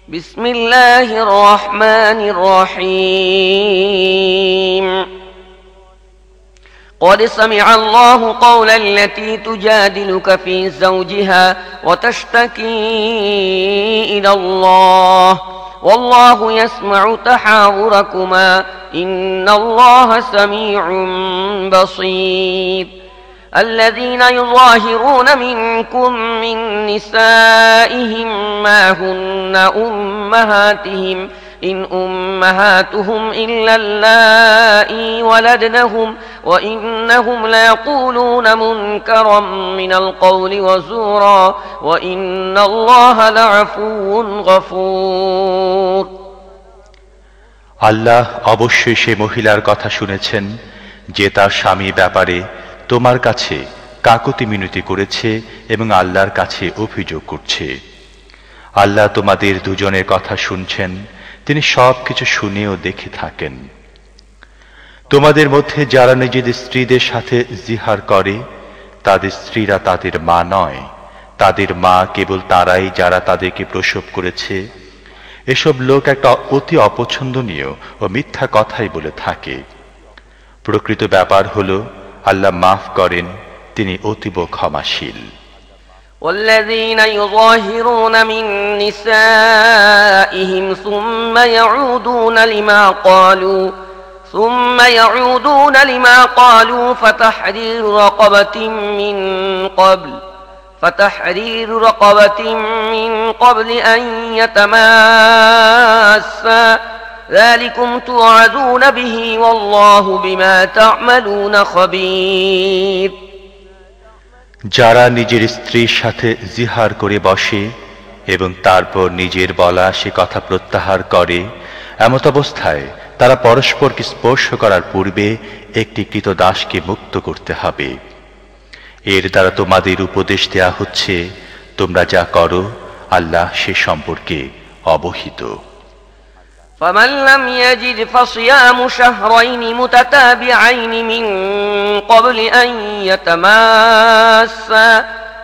بسم الله الرحمن الرحيم قد سمع الله قول التي تجادلك في زوجها وتشتكي إلى الله والله يسمع تحاوركما إن الله سميع بصير الذين يظاهرون منكم من نسائهم ما هن أمهاتهم إن أمهاتهم إلا اللائي ولدنهم وإنهم ليقولون منكرا من القول وزورا وإن الله لعفو غفور আল্লাহ অবশ্যই সে মহিলার কথা শুনেছেন যে তার স্বামী ব্যাপারে তোমার কাছে কাকুতি মিনতি করেছে এবং আল্লাহর কাছে অভিযোগ করছে। আল্লাহ তোমাদের দুজনের কথা শুনছেন, তিনি সবকিছু শুনে ও দেখে থাকেন। তোমাদের মধ্যে যারা নিজেদের স্ত্রীদের সাথে জিহার করে তাদের স্ত্রীরা তাদের মা নয়, তাদের মা কেবল তারাই যারা তাদেরকে প্রসব করেছে। এসব লোক একটা অতি অপছন্দনীয় ও মিথ্যা কথাই বলে থাকে। প্রকৃত ব্যাপার হলো আল্লাহ মাফ করেন, তিনি অতীব ক্ষমাশীল। والذين يظاهرون من نسائهم ثم يعودون لما قالوا فتحرير رقبة من قبل أن يتماسا ذلكم توعدون به والله بما تعملون خبير যারা নিজের স্ত্রীর সাথে জিহার করে বসে এবং তারপর নিজের বলা সে কথা প্রত্যাহার করে, এমত অবস্থায় তারা পরস্পরকে স্পর্শ করার পূর্বে একটি কৃতদাসকে মুক্ত করতে হবে। এর দ্বারা তোমাদের উপদেশ দেয়া হচ্ছে তোমরা যা করো আল্লাহ সে সম্পর্কে অবহিত। فمن لم يجد فصيام شهرين متتابعين من قبل أن يتماسا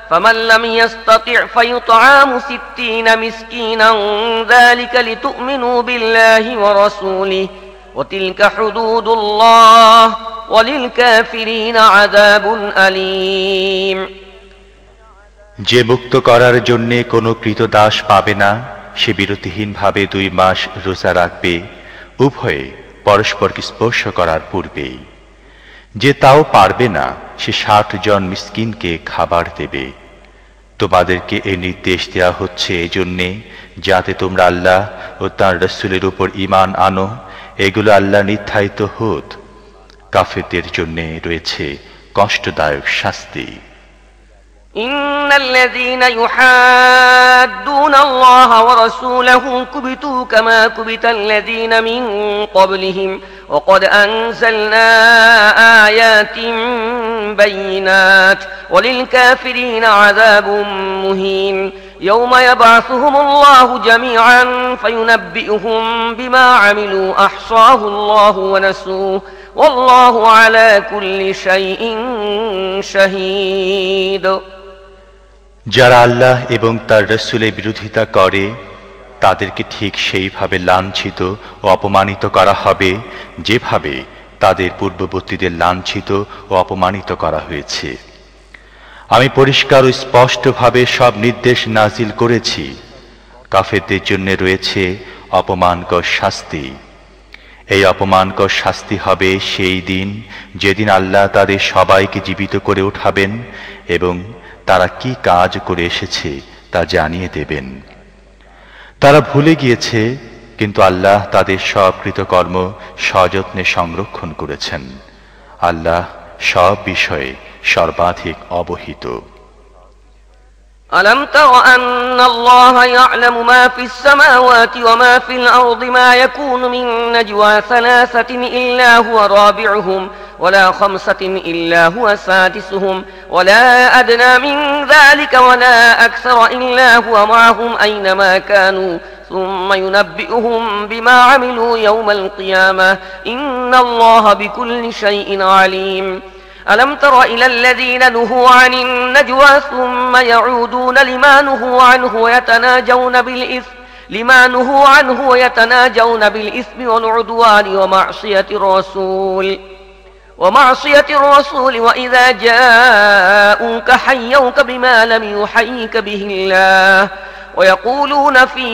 فمن لم يستطع فيطعام 60 مسكينا ذلك لتؤمنوا بالله ورسوله وتلك حدود الله وللكافرين عذاب أليم যে মুক্ত করার জন্য কোনো কৃতদাস পাবে না সে বিরতিহীনভাবে 2 মাস রোজা রাখবে, উভয়ে পরস্পরকে স্পর্শ করার পূর্বেই। যে তাও পারবে না সে 60 জন মিসকিনকে খাবার দেবে। তোমাদেরকে এই নির্দেশ দেওয়া হচ্ছে এজন্যে যাতে তোমরা আল্লাহ ও তাঁর রাসূলের উপর ঈমান আনো। এগুলো আল্লাহ নির্ধারিত হুদ। কাফেরদের জন্য রয়েছে কষ্টদায়ক শাস্তি। إن الذين يحادون الله ورسوله كبتوا كما كبت الذين من قبلهم وقد أنزلنا آيات بينات وللكافرين عذاب مهين يوم يبعثهم الله جميعا فينبئهم بما عملوا أحصاه الله ونسوه والله على كل شيء شهيد যারা আল্লাহ এবং তার রাসূলের বিরোধিতা করে তাদেরকে ঠিক সেইভাবে লাঞ্ছিত ও অপমানিত করা হবে যেভাবে তাদের পূর্ববর্তীদের লাঞ্ছিত ও অপমানিত করা হয়েছে। আমি পরিষ্কার ও স্পষ্টভাবে সব নির্দেশ নাজিল করেছি। কাফেরদের জন্য রয়েছে অপমানকর শাস্তি। এই অপমানকর শাস্তি হবে সেই দিন যেদিন আল্লাহ তাদের সবাইকে জীবিত করে উঠাবেন এবং তারা কি কাজ করে এসেছে তা জানিয়ে দেবেন। তারা ভুলে গিয়েছে, কিন্তু আল্লাহ তাদের সব কৃতকর্ম সযত্নে সংরক্ষণ করেছেন। আল্লাহ সব বিষয়ে সর্বাধিক অবহিত। ألم تر أن الله يعلم ما في السماوات وما في الأرض ما يكون من نجوى 3 إلا هو رابعهم ولا 5 إلا هو سادسهم ولا أدنى من ذلك ولا أكثر إلا هو معهم أينما كانوا ثم ينبئهم بما عملوا يوم القيامة إن الله بكل شيء عليم ألم تر إلى الذين نهوا عن النجوى ثم يعودون لما نهوا عنه لما نهوا عنه ويتناجون بالإثم والعدوان ومعصية الرسول وإذا جاءوك حيوك بما لم يحيك به الله ويقولون في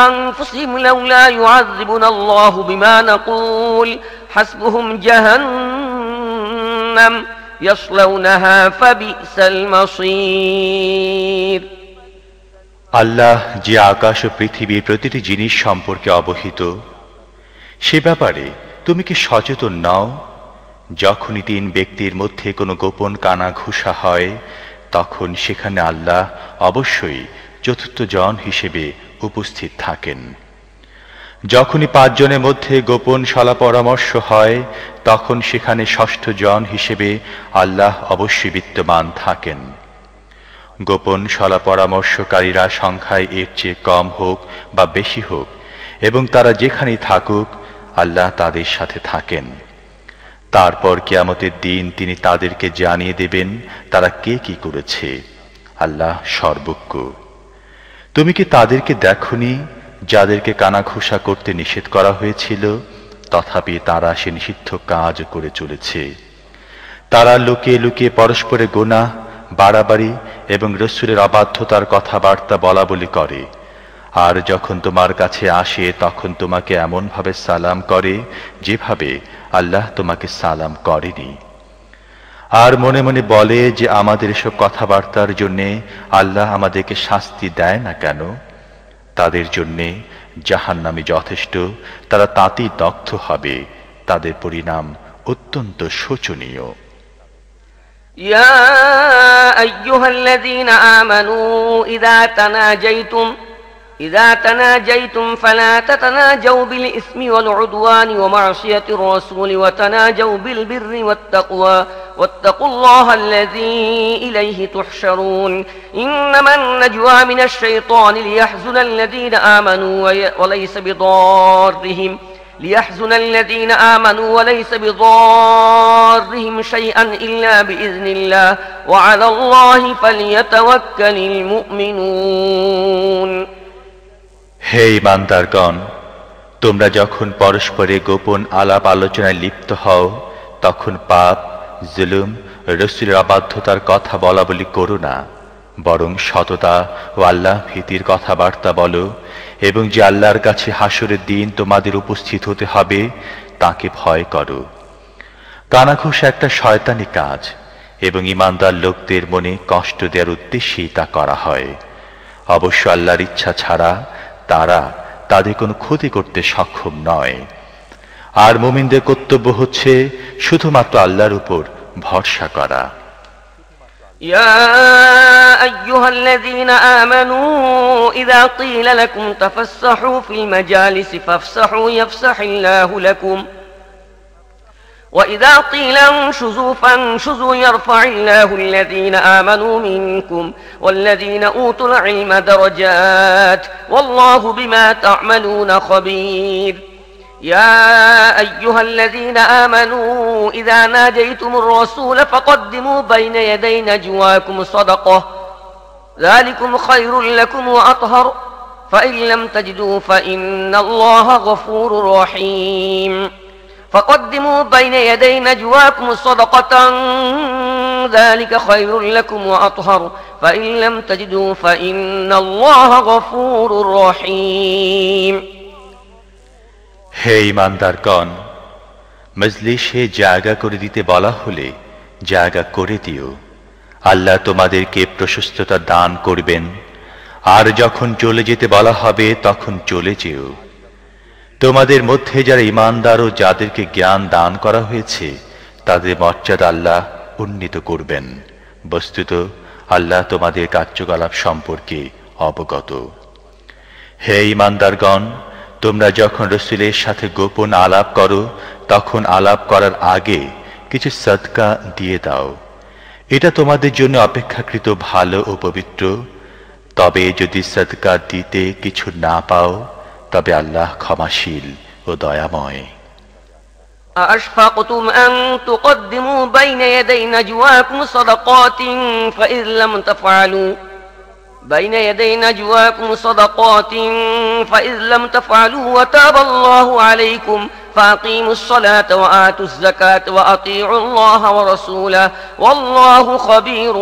أنفسهم لولا يعذبنا الله بما نقول حسبهم جهنم يصلونها فبئس المصير আল্লাহ যে আকাশ ও পৃথিবীর প্রতিটি জিনিস সম্পর্কে অবহিত, সে ব্যাপারে তুমি কি সচেতন নও? যখনই তিন ব্যক্তির মধ্যে কোনো গোপন কানাঘুষা হয়, তখন সেখানে আল্লাহ অবশ্যই চতুর্থ জন হিসেবে উপস্থিত থাকেন। যখনই পাঁচজনের মধ্যে গোপন সলা পরামর্শ হয়, তখন সেখানে ষষ্ঠ জন হিসেবে আল্লাহ অবশ্যই বিদ্যমান থাকেন। গোপন সলা পরামর্শকারীরা সংখ্যায় এর চেয়ে কম হোক বা বেশি হোক, এবং তারা যেখানেই থাকুক, আল্লাহ তাদের সাথে থাকেন। তারপর কিয়ামতের দিন তিনি তাদেরকে জানিয়ে দেবেন তারা কে কি করেছে। আল্লাহ সর্বজ্ঞ। তুমি কি তাদেরকে দেখনি যাদেরকে কানাঘুষা করতে নিষেধ করা হয়েছিল, তথাপি তারা সে নিষিদ্ধ কাজ করে চলেছে। তারা লুকিয়ে লুকিয়ে পরস্পরে গুনাহ, বাড়াবাড়ি এবং রাসূলের অবাধ্যতার কথাবার্তা বলা বলি করে। আর যখন তোমার কাছে আসে, তখন তোমাকে এমনভাবে সালাম করে যেভাবে আল্লাহ তোমাকে সালাম করেনি। আর মনে মনে বলে যে আমাদের এসব কথাবার্তার জন্যে আল্লাহ আমাদেরকে শাস্তি দেয় না কেন? তাদের জন্যে জাহান্নামই যথেষ্ট, তারা তাতেই দগ্ধ হবে। তাদের পরিণাম অত্যন্ত শোচনীয়। يا أيها الذين آمنوا إذا تناجيتم فلا تتناجوا بالإثم والعدوان ومعصية الرسول وتناجوا بالبر والتقوى واتقوا الله الذي إليه تحشرون إنما النجوى من الشيطان ليحزن الذين آمنوا وليس بضارهم شيئا إلا بإذن الله وعلى الله فليتوكل المؤمنون হে ঈমানদারগণ, তোমরা যখন পরস্পরে গোপন আলাপ আলোচনায় লিপ্ত হও, তখন পাপ, জুলুম, রাসূলের অবাধ্যতার কথা বলা বলি করো না, বরং সততা ও আল্লাহ ভীতির কথাবার্তা বলো, এবং যে আল্লাহর কাছে হাসরের দিন তোমাদের উপস্থিত হতে হবে তাকে ভয় করো। কানাঘুষা একটা শয়তানি কাজ, এবং ঈমানদার লোকদের মনে কষ্ট দেওয়ার উদ্দেশ্যেই তা করা হয়। অবশ্য আল্লাহর ইচ্ছা ছাড়া তারা তাদের কোনো ক্ষতি করতে সক্ষম নয়। আর মুমিনদের কর্তব্য হচ্ছে শুধুমাত্র আল্লাহর উপর ভরসা করা। يا أيها الذين آمنوا إذا قيل لكم تفسحوا في المجالس فافسحوا يفسح الله لكم وإذا قيل انشزوا فانشزوا يرفع الله الذين آمنوا منكم والذين أوتوا العلم درجات والله بما تعملون خبير يا أيها الذين آمنوا إذا ناجيتم الرسول فقدموا بين يدي نجواكم صدقة ذلكم خير لكم وأطهر فإن لم تجدوا فإن الله غفور رحيم فقدموا بين يدي نجواكم صدقة ذلك خير لكم وأطهر فإن لم تجدوا فإن الله غفور رحيم হে ঈমানদারগণ, মজলিসে জায়গা করে দিতে বলা হলে জায়গা করে দিও। আল্লাহ তোমাদেরকে প্রশস্ততা দান করবেন। আর যখন চলে যেতে বলা হবে তখন চলে যেও। তোমাদের মধ্যে যারা ঈমানদার ও যাদেরকে জ্ঞান দান করা হয়েছে তাদের মর্যাদা আল্লাহ উন্নীত করবেন। বস্তুত আল্লাহ তোমাদের কার্যকলাপ সম্পর্কে অবগত। হে ঈমানদারগণ, তোমরা যখন রাসূলের সাথে গোপন আলাপ করো, তখন আলাপ করার আগে কিছু সদকা দিয়ে দাও। এটা তোমাদের জন্য অপেক্ষাকৃত ভালো ও পবিত্র। তবে যদি সদকা দিতে কিছু না পাও, তবে আল্লাহ ক্ষমাশীল ও দয়াময়। أأشفقتم أن تقدموا بين يدي نجواكم صدقات فإذ لم تفعلوا بين يدي نجواكم صدقات فإذ لم تفعلوا وتاب الله عليكم فأقيموا الصلاة وآتوا الزكاة وأطيعوا الله ورسوله والله خبير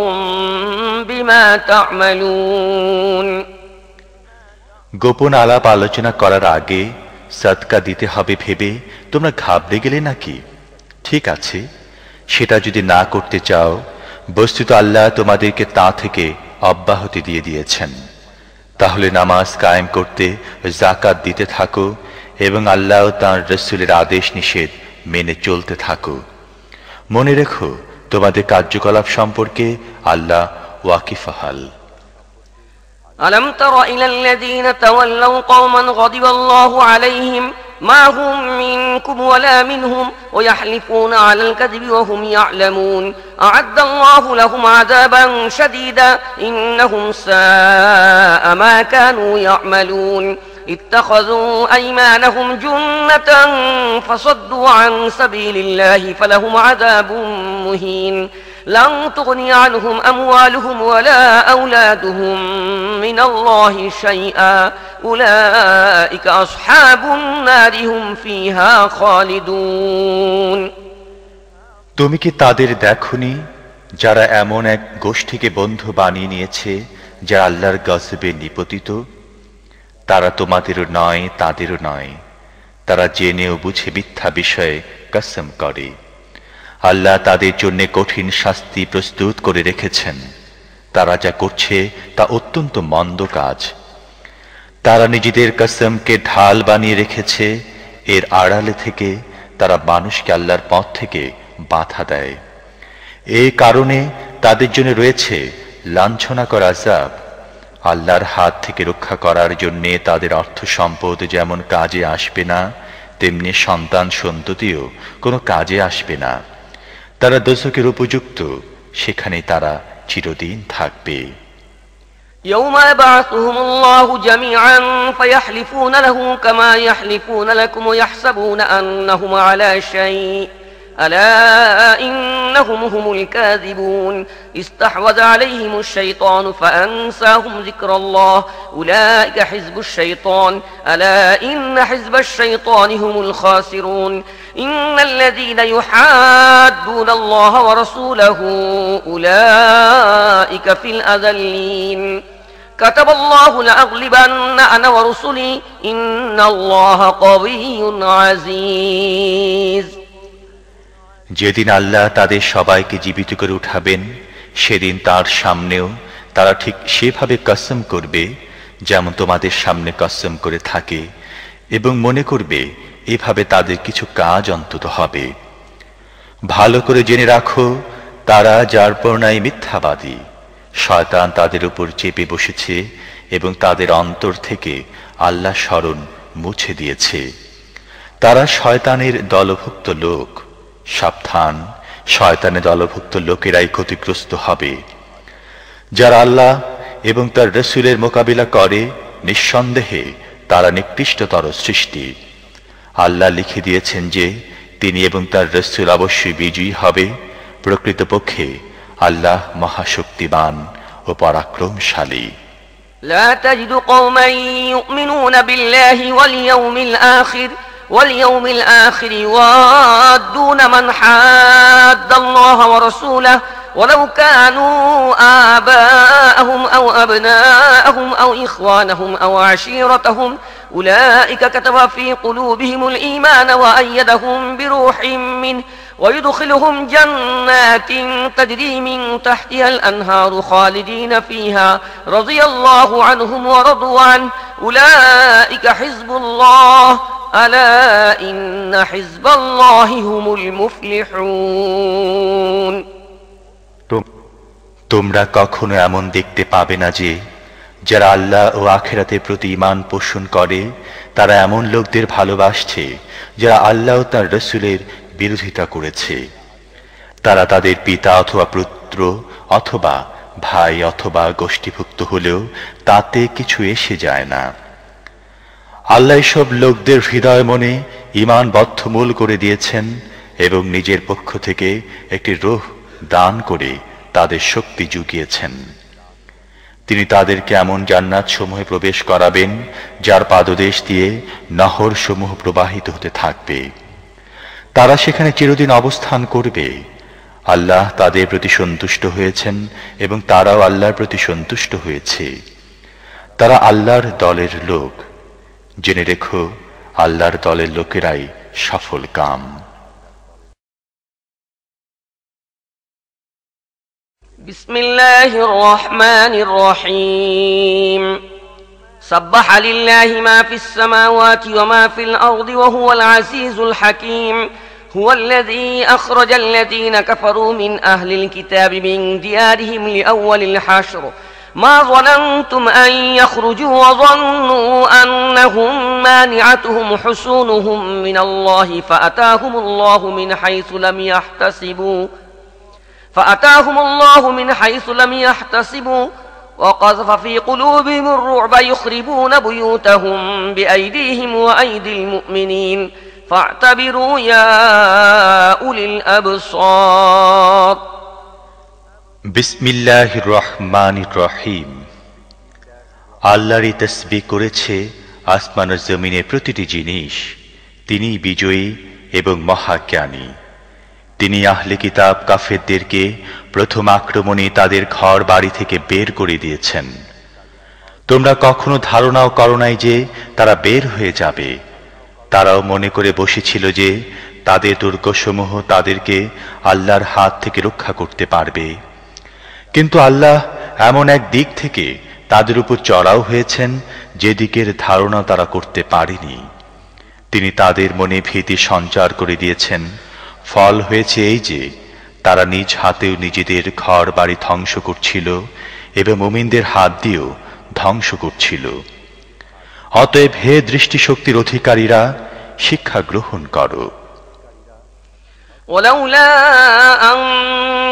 بما تعملون গোপন আলাপ আলোচনা করার আগে সাদকা দিতে হবে ভেবে তোমরা ঘাবড়ে গেলে নাকি? ঠিক আছে, সেটা যদি না করতে চাও, বস্তুত আল্লাহ তোমাদেরকে তা থেকে অব্যাহতি দিয়ে দিয়েছেন। তাহলে নামাজ কায়েম করতে, যাকাত দিতে থাকো এবং আল্লাহ ও তাঁর রাসূলের আদেশ নিষেধ মেনে চলতে থাকো। মনে রেখো, তোমাদের কার্যকলাপ সম্পর্কে আল্লাহ ওয়াকিফাহাল। ألم تر إلى الذين تولوا قوما غضب الله عليهم ما هم منكم ولا منهم ويحلفون على الكذب وهم يعلمون أعد الله لهم عذابا شديدا إنهم ساء ما كانوا يعملون اتخذوا أيمانهم جنة فصدوا عن سبيل الله فلهم عذاب مهين لن تغني عنهم أموالهم ولا أولادهم من الله شيئا أولئك أصحاب النار هم فيها خالدون তুমি কি তাদের দেখোনি যারা এমন এক গোষ্ঠীকে বন্ধু বানিয়ে নিয়েছে যারা আল্লাহর গজবে নিপতিত? তারা তোমাদেরও নয়, তাদেরও নয়। তারা জেনেও বুঝে মিথ্যা বিষয়ে কসম করে। আল্লাহ তাদের জন্য কঠিন শাস্তি প্রস্তুত করে রেখেছেন। তারা যা করছে তা অত্যন্ত মন্দ কাজ। তারা নিজেদের কসমকে ঢাল বানিয়ে রেখেছে, এর আড়ালে থেকে তারা মানুষকে আল্লাহর পথ থেকে বাধা দেয়। এই কারণে তাদের জন্য রয়েছে লাঞ্ছনাকর আযাব। আল্লাহর হাত থেকে রক্ষা করার জন্যে তাদের অর্থ সম্পদ যেমন কাজে আসবে না, তেমনি সন্তান সন্ততিও কোনো কাজে আসবে না। তারা দোজখের উপযুক্ত, সেখানে তারা চিরদিন থাকবে। يوم يبعثهم الله جميعا فيحلفون له كما يحلفون لكم ويحسبون أنهم على شيء ألا إنهم هم الكاذبون استحوذ عليهم الشيطان فأنساهم ذكر الله أولئك حزب الشيطان ألا إن حزب الشيطان هم الخاسرون إن الذين يحادون الله ورسوله أولئك في الأذلين كتب الله لأغلبن أنا ورسلي إن الله قوي عزيز যেদিন আল্লাহ তাদের সবাইকে জীবিত করে উঠাবেন, সেদিন তার সামনেও তারা ঠিক সেভাবে কসম করবে যেমন তোমাদের সামনে কসম করে থাকে, এবং মনে করবে এভাবে তাদের কিছু কাজ অন্তত হবে। ভালো করে জেনে রাখো, তারা যার পরনাই মিথ্যাবাদী। শয়তান তাদের উপর চেপে বসেছে এবং তাদের অন্তর থেকে আল্লাহ স্মরণ মুছে দিয়েছে। তারা শয়তানের দলভুক্ত লোক। সাবধান, শয়তানের দলভুক্ত লোকেরাই ক্ষতিগ্রস্ত হবে। যারা আল্লাহ এবং তার রাসূলের মোকাবিলা করে, নিঃসন্দেহে তারা নিকৃষ্টতর সৃষ্টি। আল্লাহ লিখে দিয়েছেন যে তিনি এবং তার রাসূল অবশ্যই বিজয়ী হবে। প্রকৃতপক্ষে আল্লাহ মহাশক্তিমান ও পরাক্রমশালী। لا تجد قوما يؤمنون بالله واليوم الآخر يوادون من حاد الله ورسوله ولو كانوا آباءهم أو أبناءهم أو إخوانهم أو عشيرتهم أولئك كتب في قلوبهم الإيمان وأيدهم بروح منه ويدخلهم جنات تجري من تحتها الأنهار خالدين فيها رضي الله عنهم ورضوا عنه أولئك حزب الله ألا إن حزب الله هم المفلحون তোমরা কখনো এমন দেখতে পাবে না যে যারা আল্লাহ ও আখিরাতের প্রতি ঈমান পোষণ করে তারা এমন লোকদের ভালোবাসছে যারা আল্লাহ ও তার রাসূলের বিরোধিতা করেছে। তারা তাদের পিতা অথবা পুত্র অথবা ভাই অথবা গোষ্ঠীভুক্ত হলেও তাতে কিছু এসে যায় না। আল্লাহ সব লোকদের হৃদয় মনে ঈমান বদ্ধমূল করে দিয়েছেন এবং নিজের পক্ষ থেকে একটি রূহ দান করে তাদের শক্তি জুগিয়েছেন। তিনি তাদেরকে এমন জান্নাত সমূহে প্রবেশ করাবেন যার পাদদেশ দিয়ে নহর সমূহ প্রবাহিত হতে থাকবে। তারা সেখানে চিরদিন অবস্থান করবে। আল্লাহ তাদের প্রতি সন্তুষ্ট হয়েছেন এবং তারাও আল্লাহর প্রতি সন্তুষ্ট হয়েছে। তারা আল্লাহর দলের লোক। জেনে রেখো, আল্লাহর দলের লোকেরাই সফল কাম। বিসমিল্লাহির রহমানির রহিম। سبح لله ما في السماوات وما في الأرض وهو العزيز الحكيم. هو الذي أخرج الذين كفروا من أهل الكتاب من ديارهم لأول الحشر ما ظننتم أن يخرجوا وظنوا أنهم مانعتهم حصونهم من الله فأتاهم الله من حيث لم يحتسبوا وقذف في قلوبهم الرعب يخربون بيوتهم بأيديهم وأيدي المؤمنين فاعتبروا يا أولي الأبصار. বিসমিল্লাহির রহমানির রহিম। আল্লাহরই তাসবিহ করেছে আসমান ও জমিনের প্রতিটি জিনিস। তিনি বিজয়ী এবং মহাজ্ঞানী। তিনি আহলে কিতাব কাফেরদেরকে প্রথম আক্রমণে তাদের ঘর বাড়ি থেকে বের করে দিয়েছেন। তোমরা কখনো ধারণাও করো নাই যে তারা বের হয়ে যাবে। তারাও মনে করে বসেছিল যে তাদের দুর্গসমূহ তাদেরকে আল্লাহর হাত থেকে রক্ষা করতে পারবে। কিন্তু আল্লাহ এমন এক দিক থেকে তাদের উপর চড়াও হয়েছেন যে দিকের ধারণা তারা করতে পারেনি। তিনি তাদের মনে ভীতি সঞ্চার করে দিয়েছেন। ফল হয়েছে এই যে তারা নিজ হাতেও নিজেদের ঘর বাড়ি ধ্বংস করছিল এবং মুমিনদের হাত দিয়েও ধ্বংস করছিল। অতএব হে দৃষ্টিশক্তির অধিকারীরা, শিক্ষা গ্রহণ করো। ولولا أن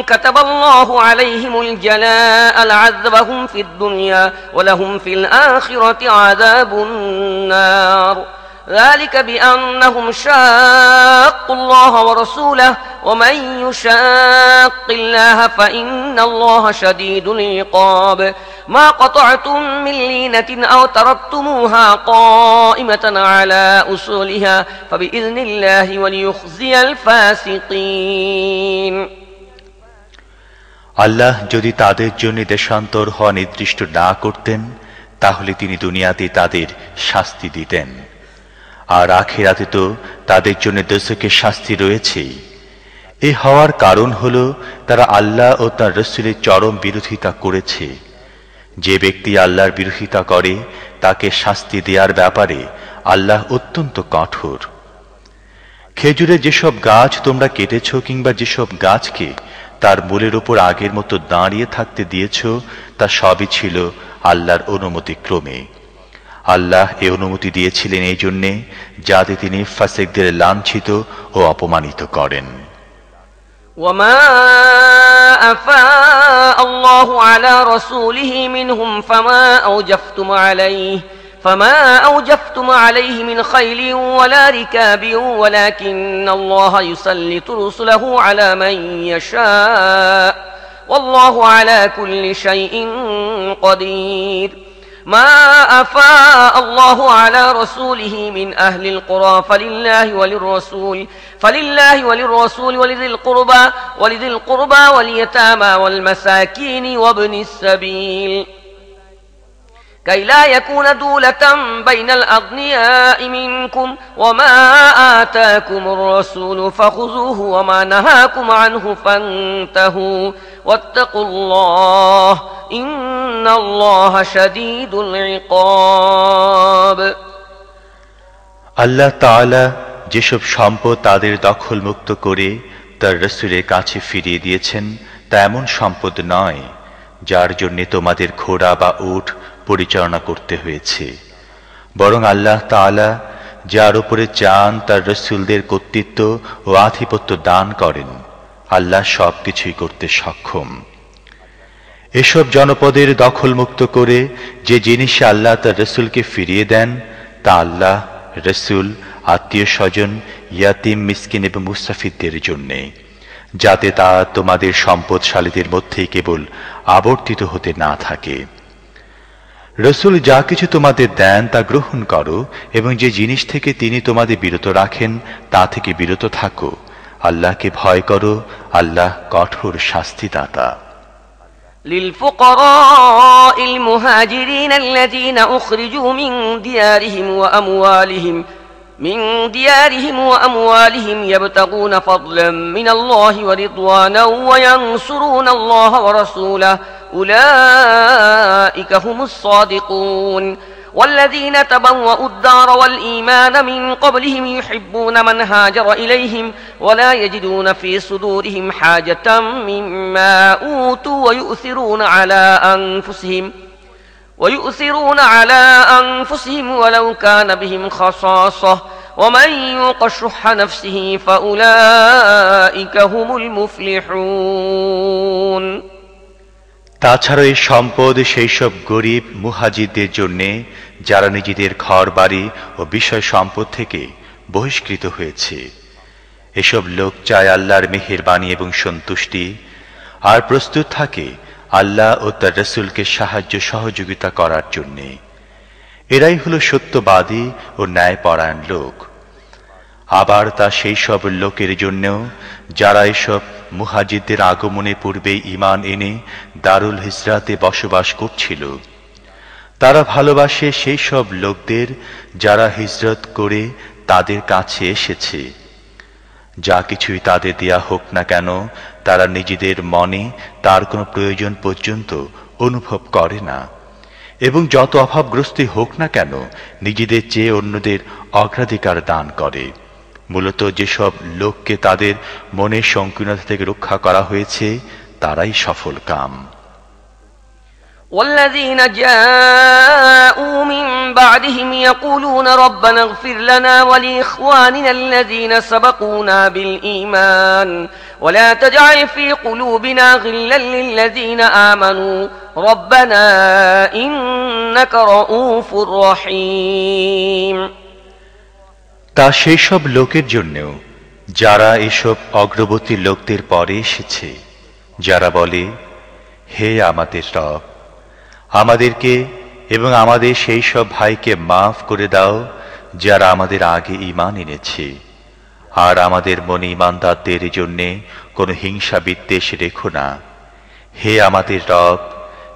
كتب الله عليهم الجلاء لعذبهم في الدنيا ولهم في الآخرة عذاب النار. ذلك بأنهم شاقوا الله ورسوله ومن يشاق الله فإن الله شديد العقاب. ما قطعتم من لينة أو تركتموها قائمة على أصولها فبإذن الله وليخزي الفاسقين. আল্লাহ যদি তাদের জন্য দেশান্তর হওয়া নির্দিষ্ট না করতেন তাহলে তিনি দুনিয়াতে তাদের শাস্তি দিতেন, আর আখিরাতে তো তাদের জন্য দোজখের শাস্তি রয়েছেই। এ হওয়ার কারণ হলো তারা আল্লাহ ও তার রাসূলের চরম বিরোধিতা করেছে। যে ব্যক্তি আল্লাহর বিরোধিতা করে তাকে শাস্তি দেওয়ার ব্যাপারে আল্লাহ অত্যন্ত কঠোর। খেজুরের যেসব গাছ তোমরা কেটেছ কিংবা যেসব গাছকে তার মূলের উপর আগের মতো দাঁড়িয়ে থাকতে দিয়েছ তা সবই ছিল আল্লাহর অনুমতি ক্রমে। আল্লাহ এ অনুমতি দিয়েছিলেন এই জন্যে যাতে তিনি ফাসিকদের লাঞ্ছিত ও অপমানিত করেন। وما أفاء الله على رسوله منهم فما أوجفتم عليه من خيل ولا ركاب ولكن الله يسلط رسله على من يشاء والله على كل شيء قدير. ما أفاء الله على رسوله من أهل القرى فلله وللرسول ولذي القربى واليتامى والمساكين وابن السبيل كي لا يكون دولة بين الأغنياء منكم وما آتاكم الرسول فخذوه وما نهاكم عنه فانتهوا واتقوا الله إن الله شديد العقاب. আল্লাহ তাআলা যেসব সম্পদ তাদের দখলমুক্ত করে তার রাসূলের কাছে ফিরিয়ে দিয়েছেন তা এমন সম্পদ নয় যার জন্য তোমাদের ঘোড়া বা উট পরিচালনা করতে হয়েছে, বরং আল্লাহ তাআলা যার উপরে চান তার রাসূলদের কর্তৃত্ব ও আধিপত্য দান করেন। আল্লাহ সবকিছুই করতে সক্ষম। এসব জনপদের দখলমুক্ত করে যে জিনিস আল্লাহ তার রাসূলকে ফিরিয়ে দেন তা আল্লাহ, রাসূল, আত্মীয় স্বজন, ইয়াতিম, মিসকিন এবং মুসাফিরদের জন্যে, যাতে তা তোমাদের সম্পদশালীদের মধ্যেই কেবল আবর্তিত হতে না থাকে। রসুল যা কিছু তোমাদের দেন তা গ্রহণ করো এবং যে জিনিস থেকে তিনি তোমাদের বিরত রাখেন তা থেকে বিরত থাকো। আল্লাহকে ভয় করো, আল্লাহ কঠোর শাস্তিদাতা। للفقراء المهاجرين الذين أخرجوا من ديارهم وأموالهم يبتغون فضلا من الله ورضوانا وينصرون الله ورسوله أولئك هم الصادقون والذين تبوأوا الدار والإيمان من قبلهم يحبون من هاجر إليهم ولا يجدون في صدورهم حاجة مما أوتوا ويؤثرون على أنفسهم ولو كان بهم خصاصة ومن يوق شح نفسه فأولئك هم المفلحون। তাছাড়া এই সম্পদ সেই সব গরিব মুহাজিরদের জন্যে যারা নিজেদের ঘর বাড়ি ও বিষয় সম্পদ থেকে বহিষ্কৃত হয়েছে। এসব লোক চায় আল্লাহর মেহেরবানি এবং সন্তুষ্টি, আর প্রস্তুত থাকে আল্লাহ ও তার রসুলকে সাহায্য সহযোগিতা করার জন্যে। এরাই হলো সত্যবাদী ও ন্যায়পরায়ণ লোক। আবার তা সেই সব লোকের জন্যও যারা এসব মুহাজিরদের আগমনে পূর্বে ঈমান এনে দারুল হিজরাতে বসবাস করছিল। তারা ভালোবাসে সেই সব লোকদের যারা হিজরত করে তাদের কাছে এসেছে। যা কিছুই তাদের দেয়া হোক না কেন তারা নিজেদের মনে তার কোনো প্রয়োজন পর্যন্ত অনুভব করে না, এবং যত অভাবগ্রস্তই হোক না কেন নিজেদের চেয়ে অন্যদের অগ্রাধিকার দান করে। মূলত যেসব লোককে তাদের মনের সংকীর্ণতা থেকে রক্ষা করা হয়েছে তারাই সফল কাম। والذين جاءوا من بعدهم يقولون ربنا اغفر لنا ولإخواننا الذين سبقونا بالإيمان ولا تجعل في قلوبنا غلا للذين آمنوا ربنا إنك رؤوف رحيم। তা সেই সব লোকের জন্যও যারা এসব অগ্রবর্তী লোকদের পরে এসেছে, যারা বলে, হে আমাদের রব, আমাদেরকে এবং আমাদের সেই সব ভাইকে মাফ করে দাও যারা আমাদের আগে ঈমান এনেছে, আর আমাদের মনে ঈমানদারদের জন্যে কোনো হিংসা বিদ্বেষ রেখো না। হে আমাদের রব,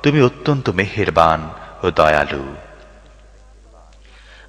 তুমি অত্যন্ত মেহেরবান ও দয়ালু।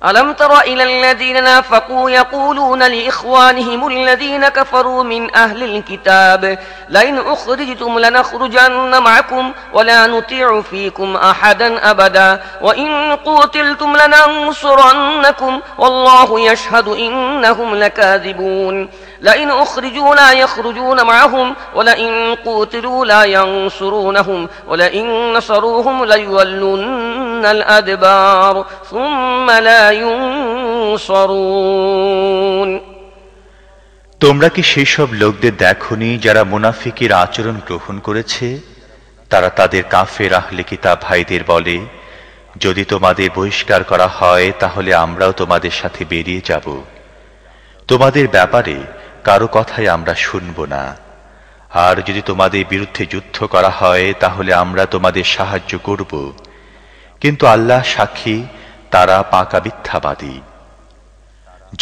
ألم تر إلى الذين نافقوا يقولون لإخوانهم الذين كفروا من أهل الكتاب لئن أخرجتم لنخرجن معكم ولا نطيع فيكم أحدا أبدا وإن قتلتم لننصرنكم والله يشهد إنهم لكاذبون لئن أخرجوا لا يخرجون معهم ولئن قتلوا لا ينصرونهم ولئن نصروهم ليولن الأدبار ثم لا ينصرون। তোমরা কি সেই সব লোকদের দেখোনি যারা মুনাফিকের আচরণ গ্রহণ করেছে? তারা তাদের কাফের আহলে কিতাব ভাইদের বলে, যদি তোমাদের বহিষ্কার করা হয় তাহলে আমরাও তোমাদের সাথে বেরিয়ে যাব। তোমাদের ব্যাপারে কারো কথাই আমরা শুনব না। আর যদি তোমাদের বিরুদ্ধে যুদ্ধ করা হয় তাহলে আমরা তোমাদের সাহায্য করব। কিন্তু আল্লাহ সাক্ষী, তারা পাকা মিথ্যাবাদী।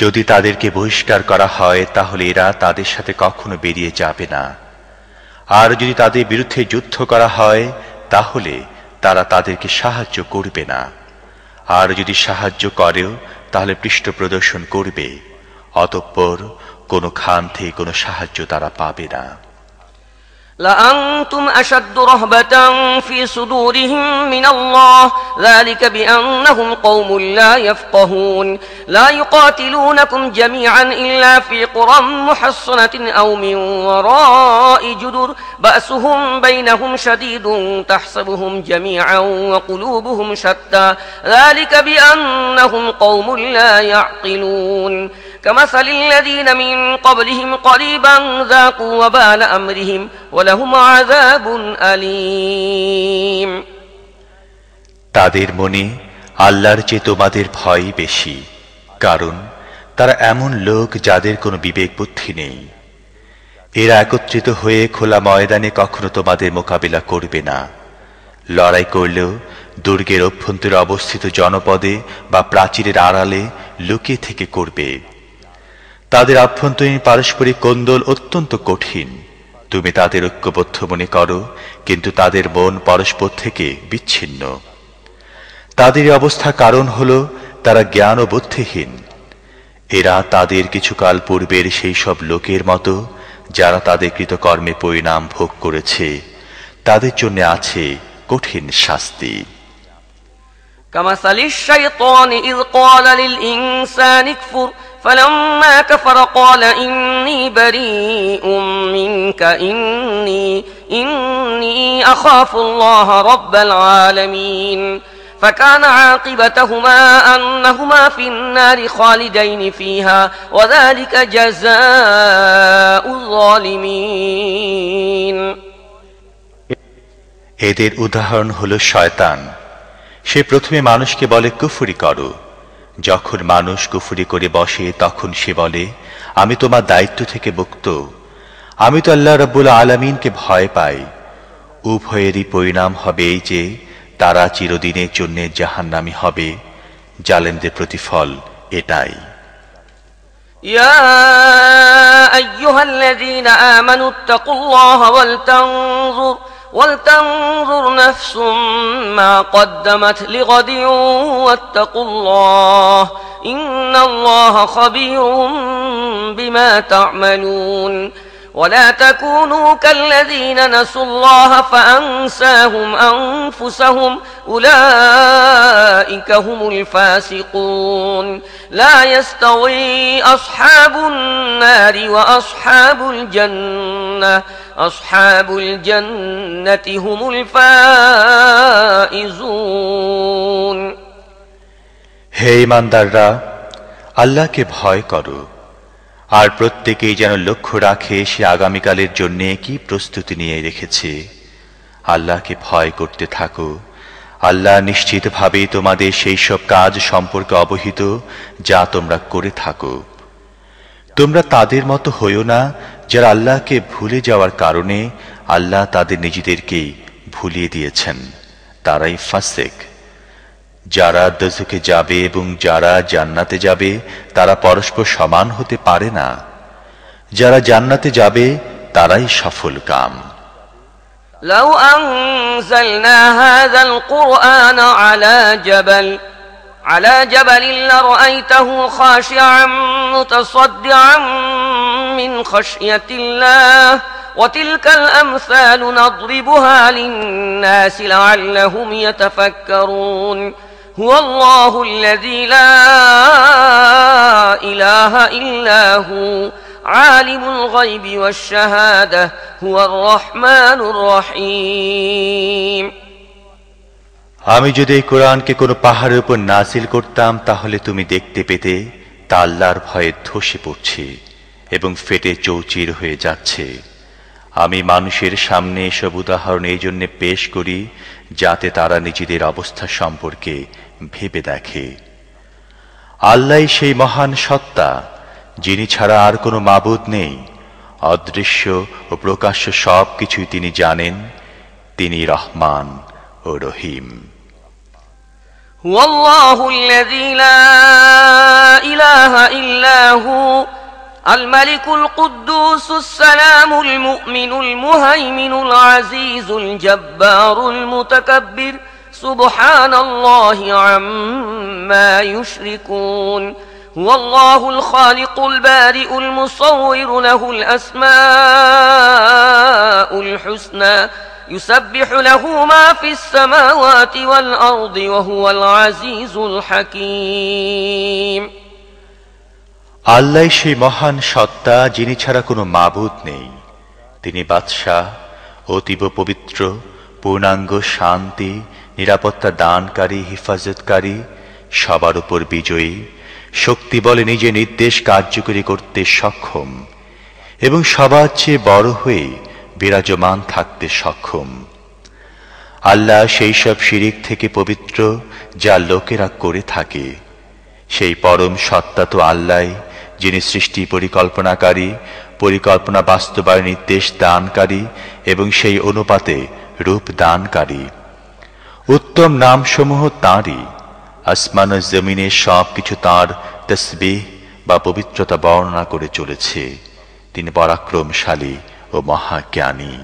যদি তাদেরকে বহিষ্কার করা হয় তাহলে এরা তাদের সাথে কখনো বেরিয়ে যাবে না। আর যদি তাদের বিরুদ্ধে যুদ্ধ করা হয় তাহলে তারা তাদেরকে সাহায্য করবে না। আর যদি সাহায্য করেও তাহলে পৃষ্ঠ প্রদর্শন করবে, অতঃপর কোনো খান থেকে কোনো সাহায্য তারা পাবে না। لأنتم أشد رهبة في صدورهم من الله ذلك بأنهم قوم لا يفقهون لا يقاتلونكم جميعا إلا في قرى محصنة أو من وراء جدر بأسهم بينهم شديد تحسبهم جميعا وقلوبهم شتى ذلك بأنهم قوم لا يعقلون كمثل الذين من قبلهم قريبا ذاقوا وبال أمرهم ولهم عذاب أليم। তাদের মনে আল্লাহর চেয়ে তোমাদের ভয় বেশি, কারণ তারা এমন লোক যাদের কোনো বিবেক বুদ্ধি নেই। এরা একত্রিত হয়ে খোলা ময়দানে কখনো তোমাদের মোকাবিলা করবে না। লড়াই করলেও দুর্গের অভ্যন্তরে অবস্থিত জনপদে বা প্রাচীরের আড়ালে লুকিয়ে থেকে করবে। তাদের আভ্যন্তরীণ পারস্পরিক কোন্দল অত্যন্ত কঠিন। তুমি তাদের ঐক্যবদ্ধ মনে করো, কিন্তু তাদের মন পরস্পর থেকে বিচ্ছিন্ন। তাদের অবস্থা কারণ হল তারা জ্ঞান ও বুদ্ধিহীন। এরা তাদের কিছুকাল পূর্বের সেই সব লোকের মতো যারা তাদের কৃতকর্মে পরিণাম ভোগ করেছে। তাদের জন্য আছে কঠিন শাস্তি। كمثل الشيطان إذ قال للإنسان اكفر فلما كفر قال إني بريء منك إني أخاف الله رب العالمين فكان عاقبتهما أنهما في النار خالدين فيها وذلك جزاء الظالمين। এদের উদাহরণ হলো শয়তান। সে প্রথমে মানুষকে বলে কুফরি করো। যখন মানুষ কুফরি করে বসে তখন সে বলে আমি তোমার দায়িত্ব থেকে মুক্ত, আমি তো আল্লাহ রাব্বুল আলামিনকে ভয় পাই। উভয়েরই পরিণাম হবে এই যে তারা চিরদিনের জন্য জাহান্নামী হবে। জালেমদের প্রতিফল এটাই। يا أيها الذين آمنوا اتقوا الله ولتنظر نفس ما قدمت لغد واتقوا الله إن الله خبير بما تعملون ولا تكونوا كالذين نسوا الله فأنساهم أنفسهم أولئك هم الفاسقون لا يستوي أصحاب النار وأصحاب الجنة أصحاب الجنة هم الفائزون। হে ঈমানদাররা, আল্লাহকে ভয় করো, আর প্রত্যেকেই যেন লক্ষ্য রাখে সে আগামীকালের জন্য কি প্রস্তুতি নিয়ে রেখেছে। আল্লাহকে ভয় করতে থাকো। আল্লাহ নিশ্চিতভাবে তোমাদের সেই সব কাজ সম্পর্কে অবহিত যা তোমরা করে থাকো। তোমরা তাদের মতো হইও না যারা আল্লাহকে ভুলে যাওয়ার কারণে আল্লাহ তাদের নিজেদেরকেই ভুলিয়ে দিয়েছেন। তারাই ফাসিক। যারা দোজখে যাবে এবং যারা জান্নাতে যাবে তারা পরস্পর সমান হতে পারে না। যারা জান্নাতে যাবে তারাই সফল কাম। لو أنزلنا هذا القرآن على جبل لرأيته خاشعا متصدعا من خشية الله وتلك الأمثال نضربها للناس لعلهم يتفكرون هو الله الذي لا إله إلا هو عالم الغيب والشهادة هو الرحمن الرحيم। আমি যদি এই কোরআনকে কোনো পাহাড়ের উপর নাযিল করতাম তাহলে তুমি দেখতে পেতে তা আল্লাহর ভয়ে ধসে পড়ছে এবং ফেটে চৌচির হয়ে যাচ্ছে। আমি মানুষের সামনে এসব উদাহরণ এই জন্য পেশ করি যাতে তারা নিজেদের অবস্থা সম্পর্কে ভেবে দেখে। আল্লাহই সেই মহান সত্তা যিনি ছাড়া আর কোনো মাবুদ নেই। অদৃশ্য ও প্রকাশ্য সব কিছুই তিনি জানেন। তিনি রহমান ও রহিম। هو الله الذي لا إله إلا هو الملك القدوس السلام المؤمن المهيمن العزيز الجبار المتكبر سبحان الله عما يشركون هو الله الخالق البارئ المصور له الأسماء الحسنى يسبح له ما في السماوات والأرض وهو العزيز الحكيم। আল্লাহ সেই মহান সত্তা যিনি ছাড়া কোনো মাবুদ নেই। তিনি বাদশাহ, অতীব পবিত্র, পূর্ণাঙ্গ শান্তি, নিরাপত্তা দানকারী, হিফাজতকারী, সবার উপর বিজয়ী, শক্তি বলে নিজে নির্দেশ কার্যকরী করতে সক্ষম এবং সবার চেয়ে বড় হয়ে বিরাজমান থাকতে সক্ষম। আল্লাহ সেই সব শিরিক থেকে পবিত্র যা লোকেরা করে থাকে। সেই পরম সত্তা তো আল্লাহ যিনি সৃষ্টি পরিকল্পনাকারী, পরিকল্পনা বাস্তবায়ন নির্দেশ দানকারী এবং সেই অনুপাতে রূপ দানকারী। উত্তম নামসমূহ তাঁরই। আসমান ও জমিনে সবকিছু তাঁর তসবিহ বা পবিত্রতা বর্ণনা করে চলেছে। তিনি পরাক্রমশালী ও মহাজ্ঞানী।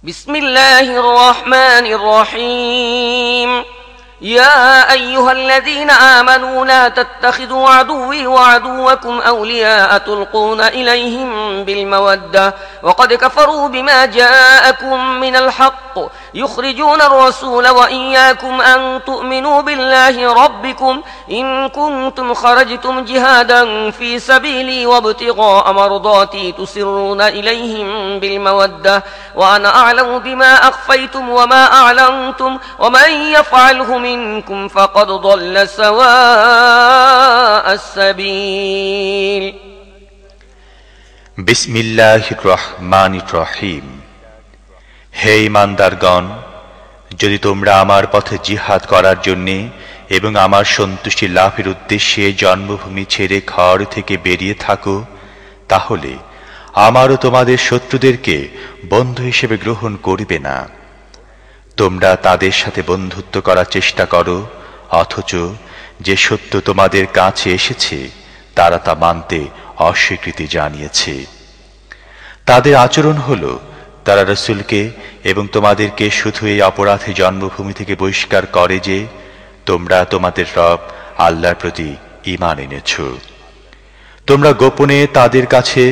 বিসমিল্লাহির রহমানির রহিম। يا أيها الذين آمنوا لا تتخذوا عدوي وعدوكم أولياء تلقون إليهم بالمودة وقد كفروا بما جاءكم من الحق يخرجون الرسول وإياكم أن تؤمنوا بالله ربكم إن كنتم خرجتم جهادا في سبيلي وابتغاء مرضاتي تسرون إليهم بالمودة وأنا أعلم بما أخفيتم وما أعلنتم ومن يفعله منكم فقد ضل سواء السبيل বিসমিল্লাহির রহমানির রহিম। হে ঈমানদারগণ, যদি তোমরা আমার পথে জিহাদ করার জন্যে এবং আমার সন্তুষ্টি লাভের উদ্দেশ্যে জন্মভূমি ছেড়ে ঘর থেকে বেরিয়ে থাকো, তাহলে আমারও তোমাদের শত্রুদেরকে বন্ধু হিসেবে গ্রহণ করবে না। তোমরা তাদের সাথে বন্ধুত্ব করার চেষ্টা করো, অথচ যে সত্য তোমাদের কাছে এসেছে তারা তা মানতে অস্বীকৃতি জানিয়েছে। তাদের আচরণ হলো, তারা রাসূলকে এবং তোমাদেরকে শুধু এই অপরাধে জন্মভূমি থেকে বহিষ্কার করে যে তোমরা তোমাদের রব আল্লাহর প্রতি ঈমান এনেছ। তোমরা গোপনে তাদের কাছে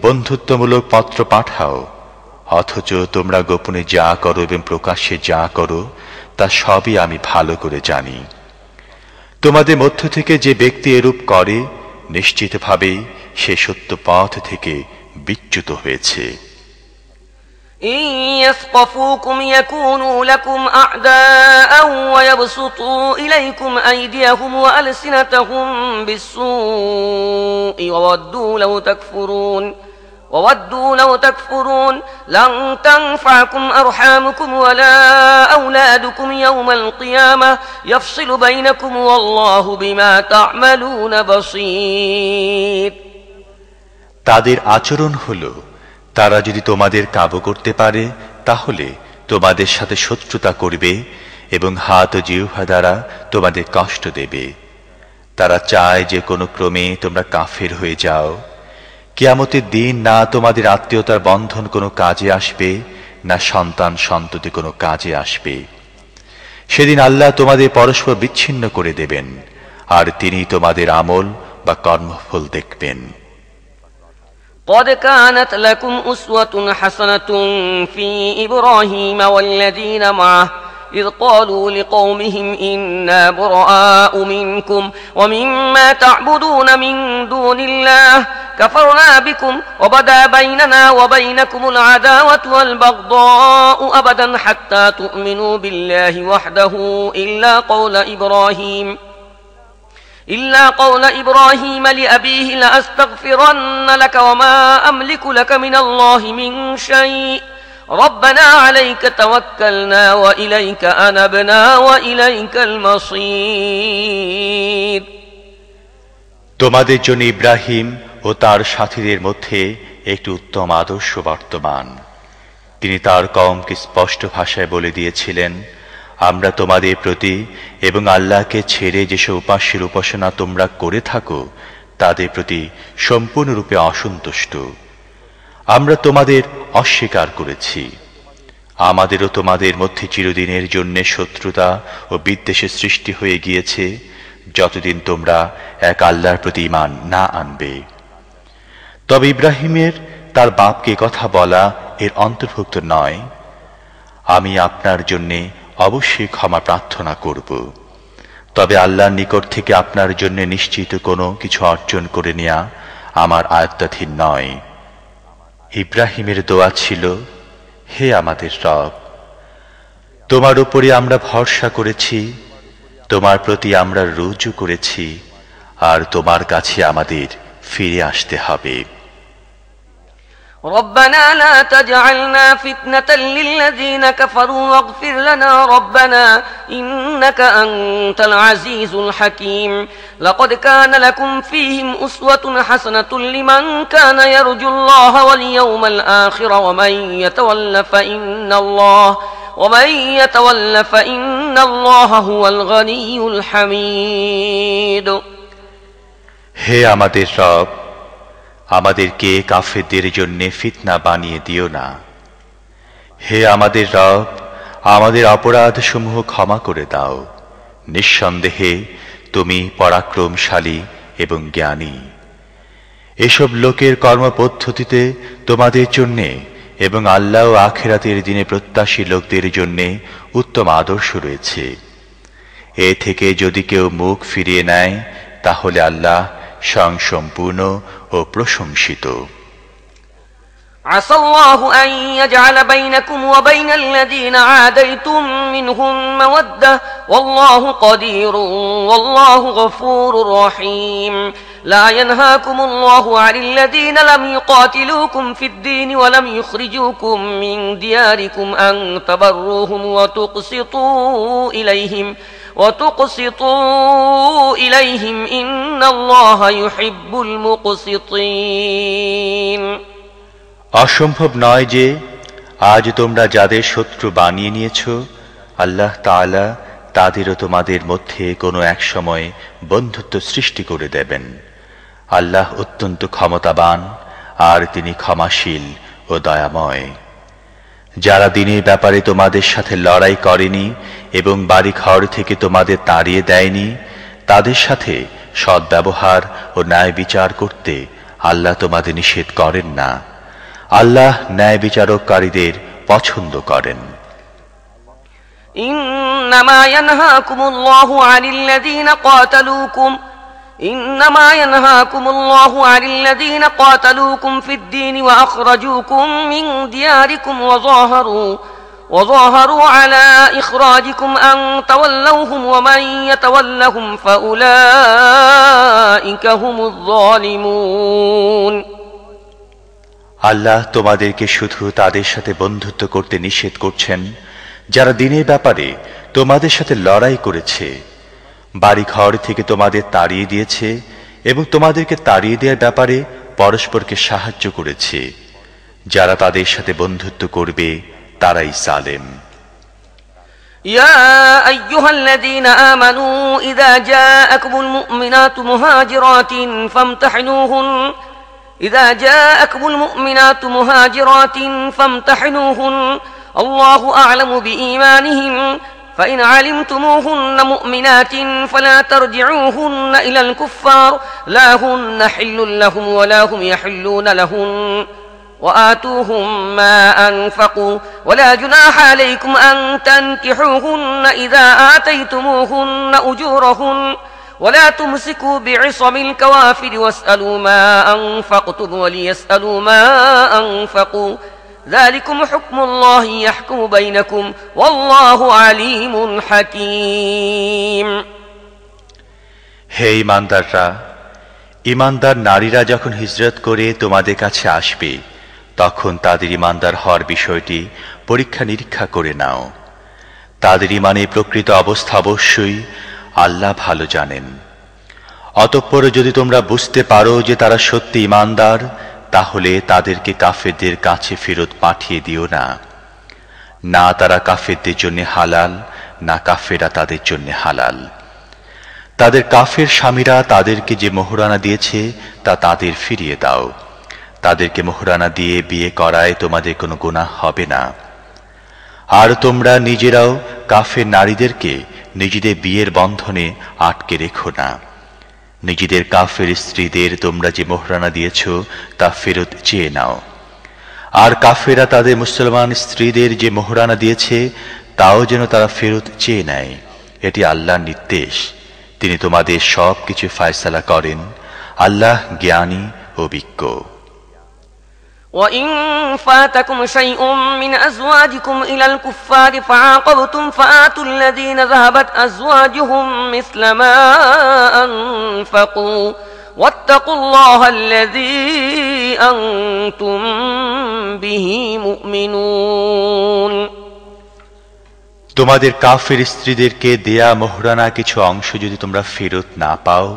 বন্ধুত্বমূলক পত্র পাঠাও, অথচ তোমরা গোপনে যা করো এবং প্রকাশ্যে যা করো তা সবই আমি ভালো করে জানি। তোমাদের মধ্য থেকে যে ব্যক্তি এরূপ করে নিশ্চিতভাবেই সে সত্য পথ থেকে বিচ্যুত হয়েছে। إن يثقفوكم يكونوا لكم أعداء ويبسطوا إليكم أيديهم وألسنتهم بالسوء وودوا لو تكفرون لن تنفعكم أرحامكم ولا أولادكم يوم القيامة يفصل بينكم والله بما تعملون بصير। তাদের আচরণ হলো, তারা যদি তোমাদের কাবু করতে পারে তাহলে তোমাদের সাথে শত্রুতা করবে এবং হাত ও জিহ্বা দ্বারা তোমাদের কষ্ট দেবে। তারা চায় যে কোনো ক্রমে তোমরা কাফের হয়ে যাও। কিয়ামতের দিন না তোমাদের আত্মীয়তার বন্ধন কোনো কাজে আসবে, না সন্তান সন্ততি কোনো কাজে আসবে। সেদিন আল্লাহ তোমাদের পরস্পর বিচ্ছিন্ন করে দেবেন, আর তিনি তোমাদের আমল বা কর্মফল দেখবেন। قد كانت لكم أسوة حسنة في إبراهيم والذين معه إذ قالوا لقومهم إنا براء منكم ومما تعبدون من دون الله كفرنا بكم وبدا بيننا وبينكم العداوة والبغضاء أبدا حتى تؤمنوا بالله وحده إلا قول إبراهيم لأبيه لأستغفرن لك وما أملك لك من الله من شيء ربنا عليك توكلنا وإليك أنبنا وإليك المصير। তোমাদের জন্য ইব্রাহিম ও তার সাথীদের মধ্যে একটি উত্তম আদর্শ বর্তমান। তিনি তার কওমকে স্পষ্ট ভাষায় বলে দিয়েছিলেন, আমরা তোমাদের প্রতি এবং আল্লাহকে ছেড়ে যেসব উপাস্যের উপাসনা তোমরা করে থাকো তাদের প্রতি সম্পূর্ণরূপে অসন্তুষ্ট। আমরা তোমাদের অস্বীকার করেছি। আমাদেরও তোমাদের মধ্যে চিরদিনের জন্য শত্রুতা ও বিদ্বেষের সৃষ্টি হয়ে গিয়েছে যতদিন তোমরা এক আল্লাহর প্রতি ঈমান না আনবে। তবে ইব্রাহিমের তার বাপকে কথা বলা এর অন্তর্ভুক্ত নয়। আমি আপনার জন্যে অবশ্যই ক্ষমা প্রার্থনা করব, তবে আল্লাহর নিকট থেকে আপনার জন্য নিশ্চিত কোনো কিছু অর্জন করে নেওয়া আমার আয়ত্তাধীন নয়। ইব্রাহিমের দোয়া ছিল, হে আমাদের রব, তোমার উপরে আমরা ভরসা করেছি, তোমার প্রতি আমরা রুজু করেছি, আর তোমার কাছে আমাদের ফিরে আসতে হবে। ربنا لا تجعلنا فتنة للذين كفروا واغفر لنا ربنا إنك أنت العزيز الحكيم لقد كان لكم فيهم أسوة حسنة لمن كان يرجو الله واليوم الآخر ومن يتول فإن الله هو الغني الحميد হে আমাদের রব, আমাদেরকে কাফেরদের জন্য ফিতনা বানিয়ে দিও না। হে আমাদের রব, আমাদের অপরাধসমূহ ক্ষমা করে দাও। নিঃসন্দেহে তুমি পরাক্রমশালী এবং জ্ঞানী। এসব লোকের কর্মপদ্ধতিতে তোমাদের জন্যে এবং আল্লাহ ও আখিরাতের দিনে প্রত্যাশী লোকদের জন্যে উত্তম আদর্শ রয়েছে। এ থেকে যদি কেউ মুখ ফিরিয়ে নেয় তাহলে আল্লাহ স্বয়ংসম্পূর্ণ ও প্রশংসিত। عسى الله أن يجعل بينكم وبين الذين عاديتم منهم مودة والله قدير والله غفور رحيم لا ينهاكم الله عن الذين لم يقاتلوكم في الدين ولم يخرجوكم من دياركم أن تبروهم وتقسطوا إليهم إن الله يحب المقسطين অসম্ভব নয় যে আজ তোমরা যাদের শত্রু বানিয়ে নিয়েছ আল্লাহ তাআলা তাদেরও তোমাদের মধ্যে কোনো এক সময় বন্ধুত্ব সৃষ্টি করে দেবেন। আল্লাহ অত্যন্ত ক্ষমতাবান আর তিনি ক্ষমাশীল ও দয়াময়। যারা দিনের ব্যাপারে তোমাদের সাথে লড়াই করেনি এবং বাড়িঘর থেকে তোমাদের তাড়িয়ে দেয়নি তাদের সাথে সদ্ব্যবহার ও ন্যায় বিচার করতে আল্লাহ তোমাদের নিষেধ করেন না। আল্লাহ ন্যায় বিচারককারীদের পছন্দ করেন। إنما ينهاكم الله عن الذين قاتلوكم في الدين وأخرجوكم من دياركم وظاهروا على إخراجكم أن تولوهم ومن يتولهم فأولئك هم الظالمون আল্লাহ তোমাদেরকে শুধু তাদের সাথে বন্ধুত্ব করতে নিষেধ করছেন যারা দিনের ব্যাপারে তোমাদের সাথে লড়াই করেছে, বাড়িঘর থেকে তোমাদের তাড়িয়ে দিয়েছে এবং তোমাদেরকে তাড়িয়ে দেওয়ার ব্যাপারে পরস্পরকে সাহায্য করেছে। যারা তাদের সাথে বন্ধুত্ব করবে তারাই জালেম। يا أيها الذين آمنوا إذا جاءكم المؤمنات مهاجرات فامتحنوهن الله أعلم بإيمانهن فإن علمتموهن مؤمنات فلا ترجعوهن إلى الكفار لا هن حل لهم ولا هم يحلون لهن وآتوهم ما أنفقوا ولا جناح عليكم أن تنكحوهن إذا آتيتموهن أجورهن ولا تمسكوا بعصم الكوافر واسألوا ما أنفقتم وليسألوا ما أنفقوا ذلكم حكم الله يحكم بينكم والله عليم حكيم হে ঈমানদাররা, ঈমানদার নারীরা যখন হিজরত করে তোমাদের কাছে আসবে তখন তাদের ঈমানদার হওয়ার বিষয়টি পরীক্ষা নিরীক্ষা করে নাও। তাদের ঈমানের প্রকৃত অবস্থা অবশ্যই আল্লাহ ভালো জানেন। অতঃপর যদি তোমরা বুঝতে পারো যে তারা সত্যি ঈমানদার তাহলে তাদেরকে কাফেরদের কাছে ফেরত পাঠিয়ে দিও না। না তারা কাফেরদের জন্য হালাল, না কাফেররা তাদের জন্য হালাল। তাদের কাফের স্বামীরা তাদেরকে যে মোহরানা দিয়েছে তা তাদের ফিরিয়ে দাও। তাদেরকে মোহরানা দিয়ে বিয়ে করায় তোমাদের কোনো গুনাহ হবে না। আর তোমরা নিজেরাও কাফের নারীদেরকে নিজেদের বিয়ের বন্ধনে আটকে রেখো না। নিজেদের কাফের স্ত্রীদের তোমরা যে মোহরানা দিয়েছ তা ফেরত চেয়ে নাও। আর কাফেরা তাদের মুসলমান স্ত্রীদের যে মোহরানা দিয়েছে তাও যেন তারা ফেরত চেয়ে নেয়। এটি আল্লাহর নির্দেশ। তিনি তোমাদের সব কিছু ফয়সালা করেন। আল্লাহ জ্ঞানী ও বিজ্ঞ। وإن فاتكم شيء من أزواجكم إلى الكفار فعاقبتم فآتوا الذين ذهبت أزواجهم مثل ما أنفقوا واتقوا الله الذي أنتم به مؤمنون তোমাদের কাফির স্ত্রীদেরকে দেয়া মোহরানা কিছু অংশ যদি তোমরা ফেরত না পাও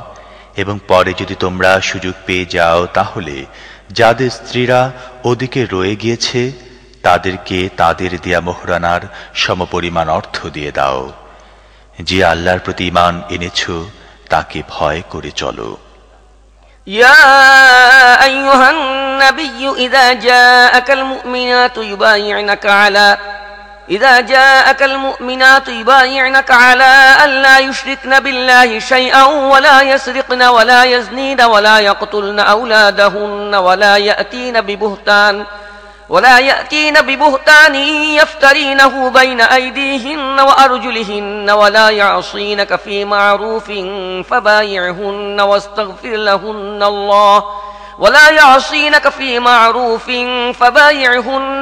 এবং পরে যদি তোমরা সুযোগ পেয়ে যাও, তাহলে যাদের স্ত্রীরা ওদিকে রয়ে গিয়েছে তাদেরকে তাদের দেয়া মোহরানার সমপরিমাণ অর্থ দিয়ে দাও। যে আল্লাহর প্রতি ঈমান এনেছো তাকে ভয় করে চলো। يا أيها النبي إذا جاءك المؤمنات يبايعنك على أن لا يشركن بالله شيئا ولا يسرقن ولا يزنين ولا يقتلن أولادهن ولا يأتين ببهتان يفترينه بين أيديهن وأرجلهن ولا يعصينك في معروف فبايعهن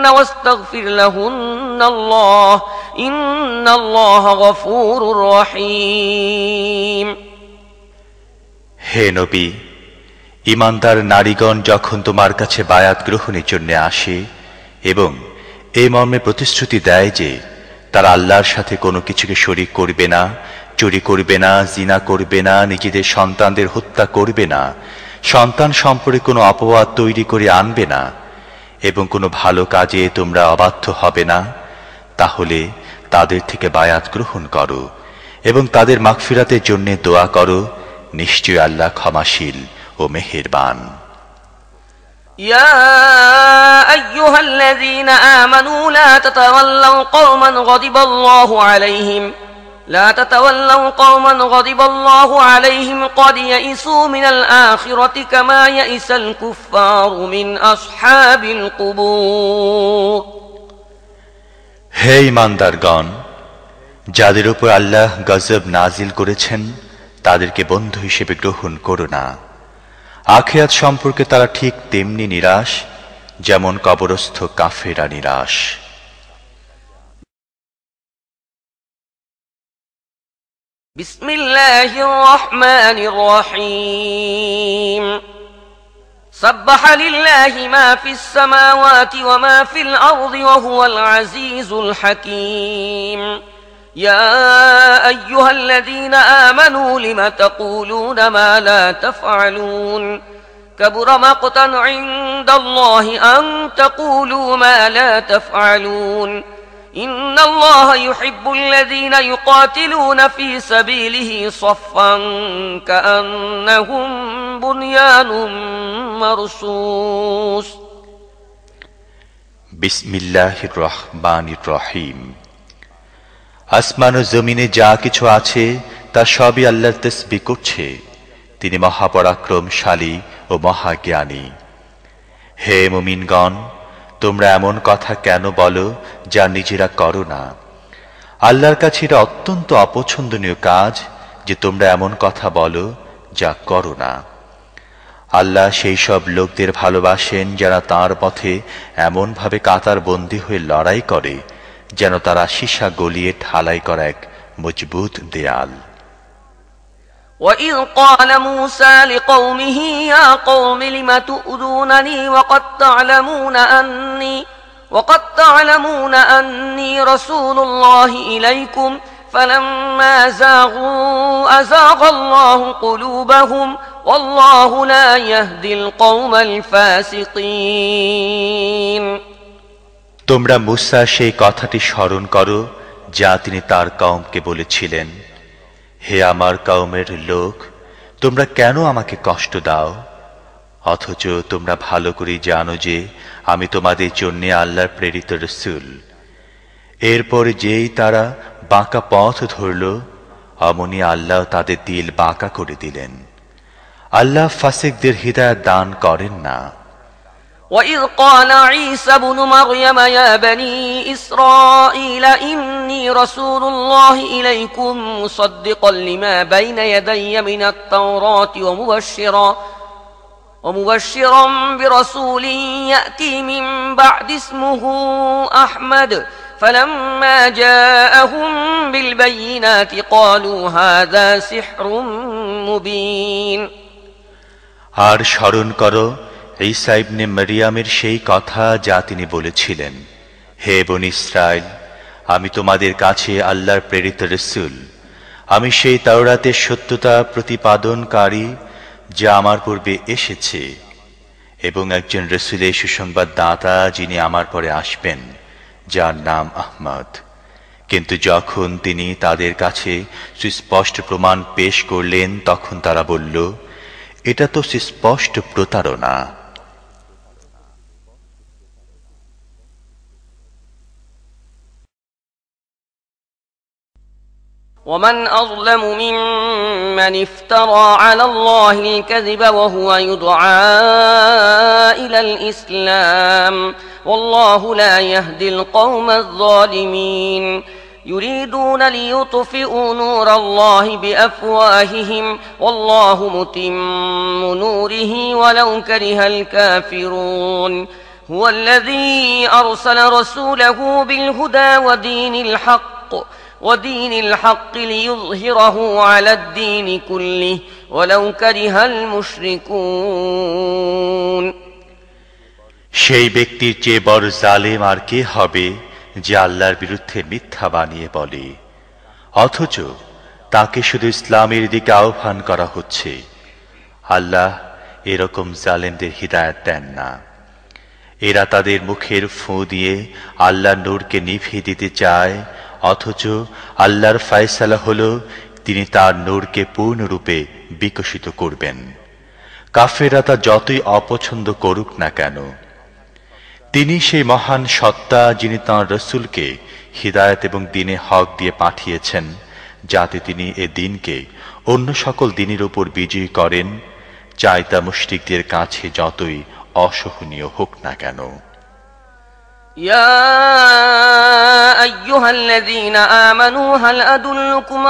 واستغفر لهن الله إن الله غفور رحيم হে নবী, ঈমানদার নারীগণ যখন তোমার কাছে বায়াত গ্রহণের জন্য আসে এবং এই মর্মে প্রতিশ্রুতি দেয় যে তারা আল্লাহর সাথে কোনো কিছুকে শরীক করবে না, চুরি করবে না, জিনা করবে না, নিজেদের সন্তানদের হত্যা করবে না, সন্তান সম্পর্কে কোনো অপবাদ তৈরি করে আনবে না এবং কোনো ভালো কাজে তোমরা অবাধ্য হবে না, তাহলে তাদের থেকে বায়াত গ্রহণ করো এবং তাদের মাগফিরাতের জন্য দোয়া করো। নিশ্চয়ই আল্লাহ ক্ষমাশীল ও মেহেরবান। يا أيها الذين آمنوا لا تتولوا قوما غضب الله عليهم قد يئسوا من الآخرة كما يئس الكفار من أصحاب القبور হে ঈমানদারগণ, যাদের উপর আল্লাহ গজব নাজিল করেছেন তাদেরকে বন্ধু হিসেবে গ্রহণ করো না। আখিরাত সম্পর্কে তারা ঠিক তেমনি নিরাশ যেমন কবরস্থ কাফেররা নিরাশ। বিসমিল্লাহির রহমানির রহিম سبح لله ما في السماوات وما في الأرض وهو العزيز الحكيم يا أيها الذين آمنوا لم تقولون ما لا تفعلون كبر مقتا عند الله أن تقولوا ما لا تفعلون إن الله يحب الذين يقاتلون في سبيله صفا كأنهم بنيان مرصوص বিসমিল্লাহির রহমানির রহিম। আসমান ও জমিনে যা কিছু আছে তা সবই আল্লাহর তাসবিহ করছে। তিনি মহাপরাক্রমশালী ও মহাজ্ঞানী। হে মুমিনগণ, তোমরা এমন কথা কেন বলো যা নিজেরা করো না? আল্লাহর কাছে এটা অত্যন্ত অপছন্দনীয় কাজ যে তোমরা এমন কথা বলো যা করো না। আল্লাহ সেই সব লোকদের ভালোবাসেন যারা তাঁর পথে এমনভাবে কাতারবন্দী হয়ে লড়াই করে যেন তারা সীসা গলিয়ে ঢালাই করা এক মজবুত দেয়াল। وَإِذْ قَالَ مُوسَى لِقَوْمِهِ يَا قَوْمِ لِمَ تُؤْذُونَنِي وَقَدْ تَعْلَمُونَ أَنِّي رَسُولُ اللَّهِ إِلَيْكُمْ فَلَمَّا زَاغُوا أَزَاغَ اللَّهُ قُلُوبَهُمْ وَاللَّهُ لَا يَهْدِي الْقَوْمَ الْفَاسِقِينَ তোমরা মুসা সেই কথাটি স্মরণ করো যা তিনি তার কওমকে বলেছিলেন, হে আমার কওমের লোক, তোমরা কেন আমাকে কষ্ট দাও, অথচ তোমরা ভালো করে জানো যে আমি তোমাদের জন্য আল্লাহর প্রেরিত রাসূল। এরপর যেই তারা বাঁকা পথ ধরল, অমনি আল্লাহ তাদের দিল বাঁকা করে দিলেন। আল্লাহ ফাসিকদের হিদায়াত দান করেন না। وَإِذْ قَالَ عِيسَى ابْنُ مَرْيَمَ يَا بَنِي إِسْرَائِيلَ إِنِّي رَسُولُ اللَّهِ إِلَيْكُمْ مُصَدِّقًا لِمَا بَيْنَ يَدَيَّ مِنَ التَّوْرَاةِ وَمُبَشِّرًا بِرَسُولٍ يَأْتِي مِن بَعْدِ اسْمُهُ أَحْمَدُ فَلَمَّا جَاءَهُم بِالْبَيِّنَاتِ قَالُوا هَذَا سِحْرٌ مُبِينٌ আর স্মরণ করো ঈসা ইবনে মারইয়ামের সেই কথা যা তিনি বলেছিলেন, হে বনী ইসরাইল, আমি তোমাদের কাছে আল্লাহর প্রেরিত রাসূল। আমি সেই তাওরাতের সত্যতা প্রতিপাদনকারী যা আমার পূর্বে এসেছে, এবং একজন রাসূলের সুসংবাদ দাতা যিনি আমার পরে আসবেন, যার নাম আহমদ। কিন্তু যখন তিনি তাদের কাছে সুস্পষ্ট প্রমাণ পেশ করলেন, তখন তারা বলল, এটা তো সুস্পষ্ট প্রতারণা। ومن أظلم ممن افترى على الله الكذب وهو يدعى إلى الإسلام والله لا يهدي القوم الظالمين يريدون ليطفئوا نور الله بأفواههم والله متم نوره ولو كره الكافرون هو الذي أرسل رسوله بالهدى ودين الحق ليظهره على الدين كله ولو كره المشركون সেই ব্যক্তির চেয়ে বড় জালেম আর কে হবে যে আল্লাহর বিরুদ্ধে মিথ্যা বানিয়ে বলে, অথচ তাকে শুধু ইসলামের দিকে আহ্বান করা হচ্ছে। আল্লাহ এরকম জালেমদের হিদায়াত দেন না। এরা তাদের মুখের ফু দিয়ে আল্লাহর নূরকে নিভিয়ে দিতে চায়, অথচ আল্লাহর ফয়সালা হলো তিনি তার নূরকে পূর্ণরূপে বিকশিত করবেন। কাফেররা তা যতই অপছন্দ করুক না কেন, তিনি সেই মহান সত্তা যিনি তাঁর রাসূলকে হিদায়াত এবং দ্বীনে হক দিয়ে পাঠিয়েছেন, যাতে তিনি এ দ্বীনকে অন্য সকল দ্বীনের উপর বিজয়ী করেন, চাই তা মুশরিকদের কাছে যতই অসহনীয় হোক না কেন। يا أيها الذين آمنوا هل أدلكم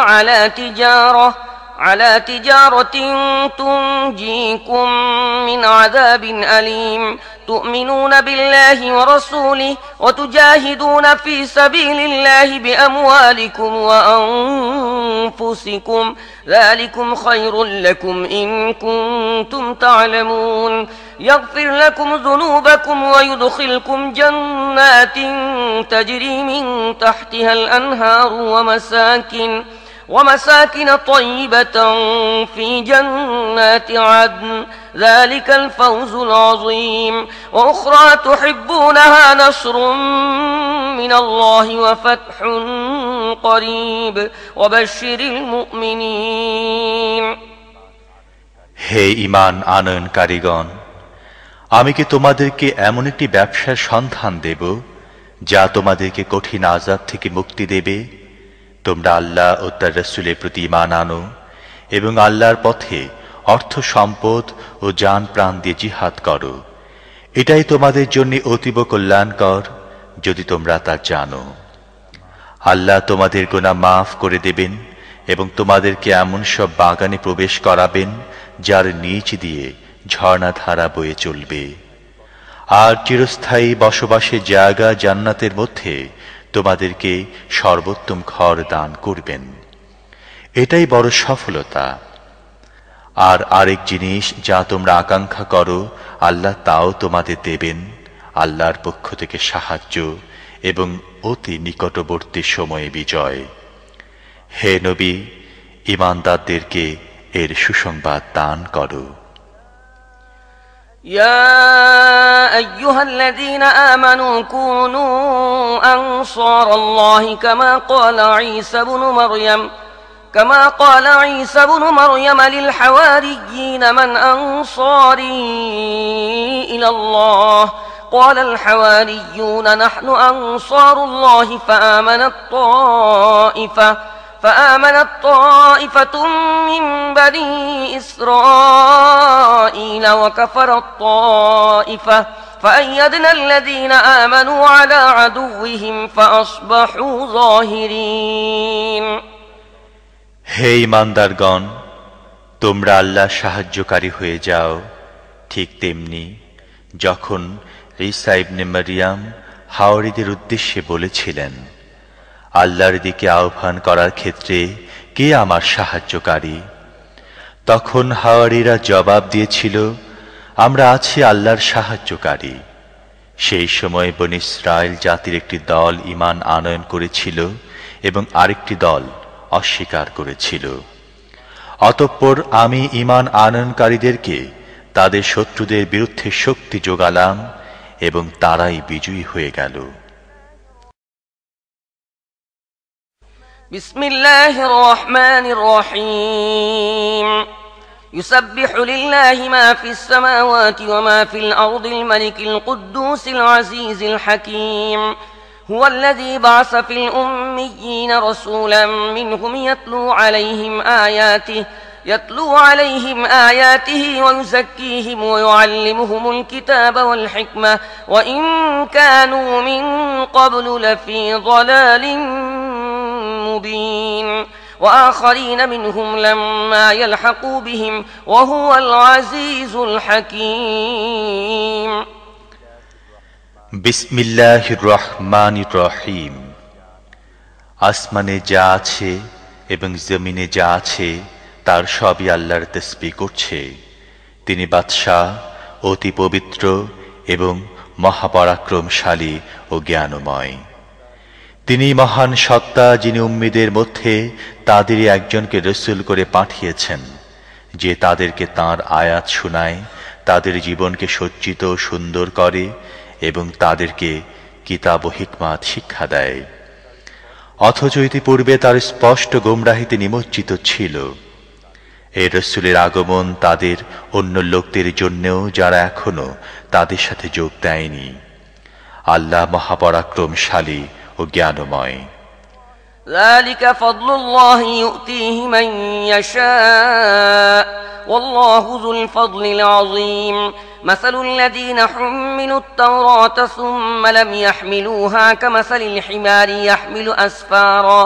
على تجارة تنجيكم من عذاب أليم تؤمنون بالله ورسوله وتجاهدون في سبيل الله بأموالكم وأنفسكم ذلكم خير لكم إن كنتم تعلمون يغفر لكم ذنوبكم ويدخلكم جنات تجري من تحتها الأنهار ومساكن طيبة في جنات عدن ذلك الفوز العظيم وأخرى تحبونها نصر من الله وفتح قريب وبشر المؤمنين হে ঈমান আনয়নকারীগণ, আমি কি তোমাদেরকে এমন একটি ব্যবসার সন্ধান দেব যা তোমাদেরকে কঠিন আযাব থেকে মুক্তি দেবে? তোমরা আল্লাহ ও তার রাসূলের প্রতি ঈমান আনো এবং আল্লাহর পথে অর্থ সম্পদ ও জান প্রাণ দিয়ে জিহাদ করো। এটাই তোমাদের জন্য অতীব কল্যাণকর যদি তোমরা তা জানো। আল্লাহ তোমাদের গুনাহ মাফ করে দেবেন এবং তোমাদেরকে এমন সব বাগানে প্রবেশ করাবেন যার নিচ দিয়ে ঝর্ণাধারা বয়ে চলবে, আর চিরস্থায়ী বসবাসের জায়গা জান্নাতের মধ্যে তোমাদেরকে সর্বোত্তম ঘর দান করবেন। এটাই বড় সফলতা। আর আরেক জিনিস যা তোমরা আকাঙ্ক্ষা করো, আল্লাহ তাও তোমাদের দেবেন, আল্লাহর পক্ষ থেকে সাহায্য এবং অতি নিকটবর্তী সময়ে বিজয়। হে নবী, ঈমানদারদেরকে এর সুসংবাদ দান করো। يا أيها الذين آمنوا كونوا أنصار الله كما قال عيسى بن مريم للحواريين من أنصاري إلى الله قال الحواريون نحن أنصار الله فآمنت طائفة من بني إسرائيل وكفرت طائفة فأيدنا الذين آمنوا على عدوهم فأصبحوا ظاهرين হে ঈমানদারগণ, তোমরা আল্লাহ সাহায্যকারী হয়ে যাও। ঠিক তেমনি যখন ঈসা ইবনে মারইয়াম হাওয়ারীদের উদ্দেশ্যে বলেছিলেন, আল্লাহর দিকে আহ্বান করার ক্ষেত্রে কে আমার সাহায্যকারী, তখন হাওয়ারীরা জবাব দিয়েছিল, আমরা আছি আল্লাহর সাহায্যকারী। সেই সময় বনী ইসরাইল জাতির একটি দল ঈমান আনয়ন করেছিল এবং আরেকটি দল অস্বীকার করেছিল। অতঃপর আমি ঈমান আনয়নকারীদেরকে তাদের শত্রুদের বিরুদ্ধে শক্তি যোগালাম এবং তারাই বিজয়ী হয়ে গেল। বিসমিল্লাহির রহমানির রহিম। يسبح لله ما في السماوات وما في الأرض الملك القدوس العزيز الحكيم هو الذي بعث في الأميين رسولا منهم يتلو عليهم آياته ويزكيهم ويعلمهم الكتاب والحكمة وإن كانوا من قبل لفي ضلال مبين وآخرين منهم لما يلحقوا بهم وهو العزيز الحكيم বিসমিল্লাহির রহমানির রহিম। আসমানে যা আছে এবং জমিনে যা আছে তার সবই আল্লাহর তাসবিহ করছে। তিনি বাদশাহ, অতি পবিত্র এবং মহাপরাক্রমশালী ও জ্ঞানময়। তিনি মহান সত্তা, যিনি উম্মীদের মধ্যে তাদেরই একজনকে রসূল করে পাঠিয়েছেন, যে তাদেরকে তাঁর আয়াত শোনায়, তাদের জীবনকে সজ্জিত ও সুন্দর করে এবং তাদেরকে কিতাব ও হিকমাত শিক্ষা দেয়। অথচ ইতিপূর্বে তার স্পষ্ট গোমরাহিতে নিমজ্জিত ছিল। এই রসূলের আগমন তাদের অন্য লোকদের জন্যও যারা এখনো তাদের সাথে যোগ দেয়নি। আল্লাহ মহাপরাক্রমশালী ও জ্ঞানময়। ذلك فضل الله يؤتيه من يشاء والله ذو الفضل العظيم مثل الذين حملوا التوراة ثم لم يحملوها كمثل الحمار يحمل أسفارا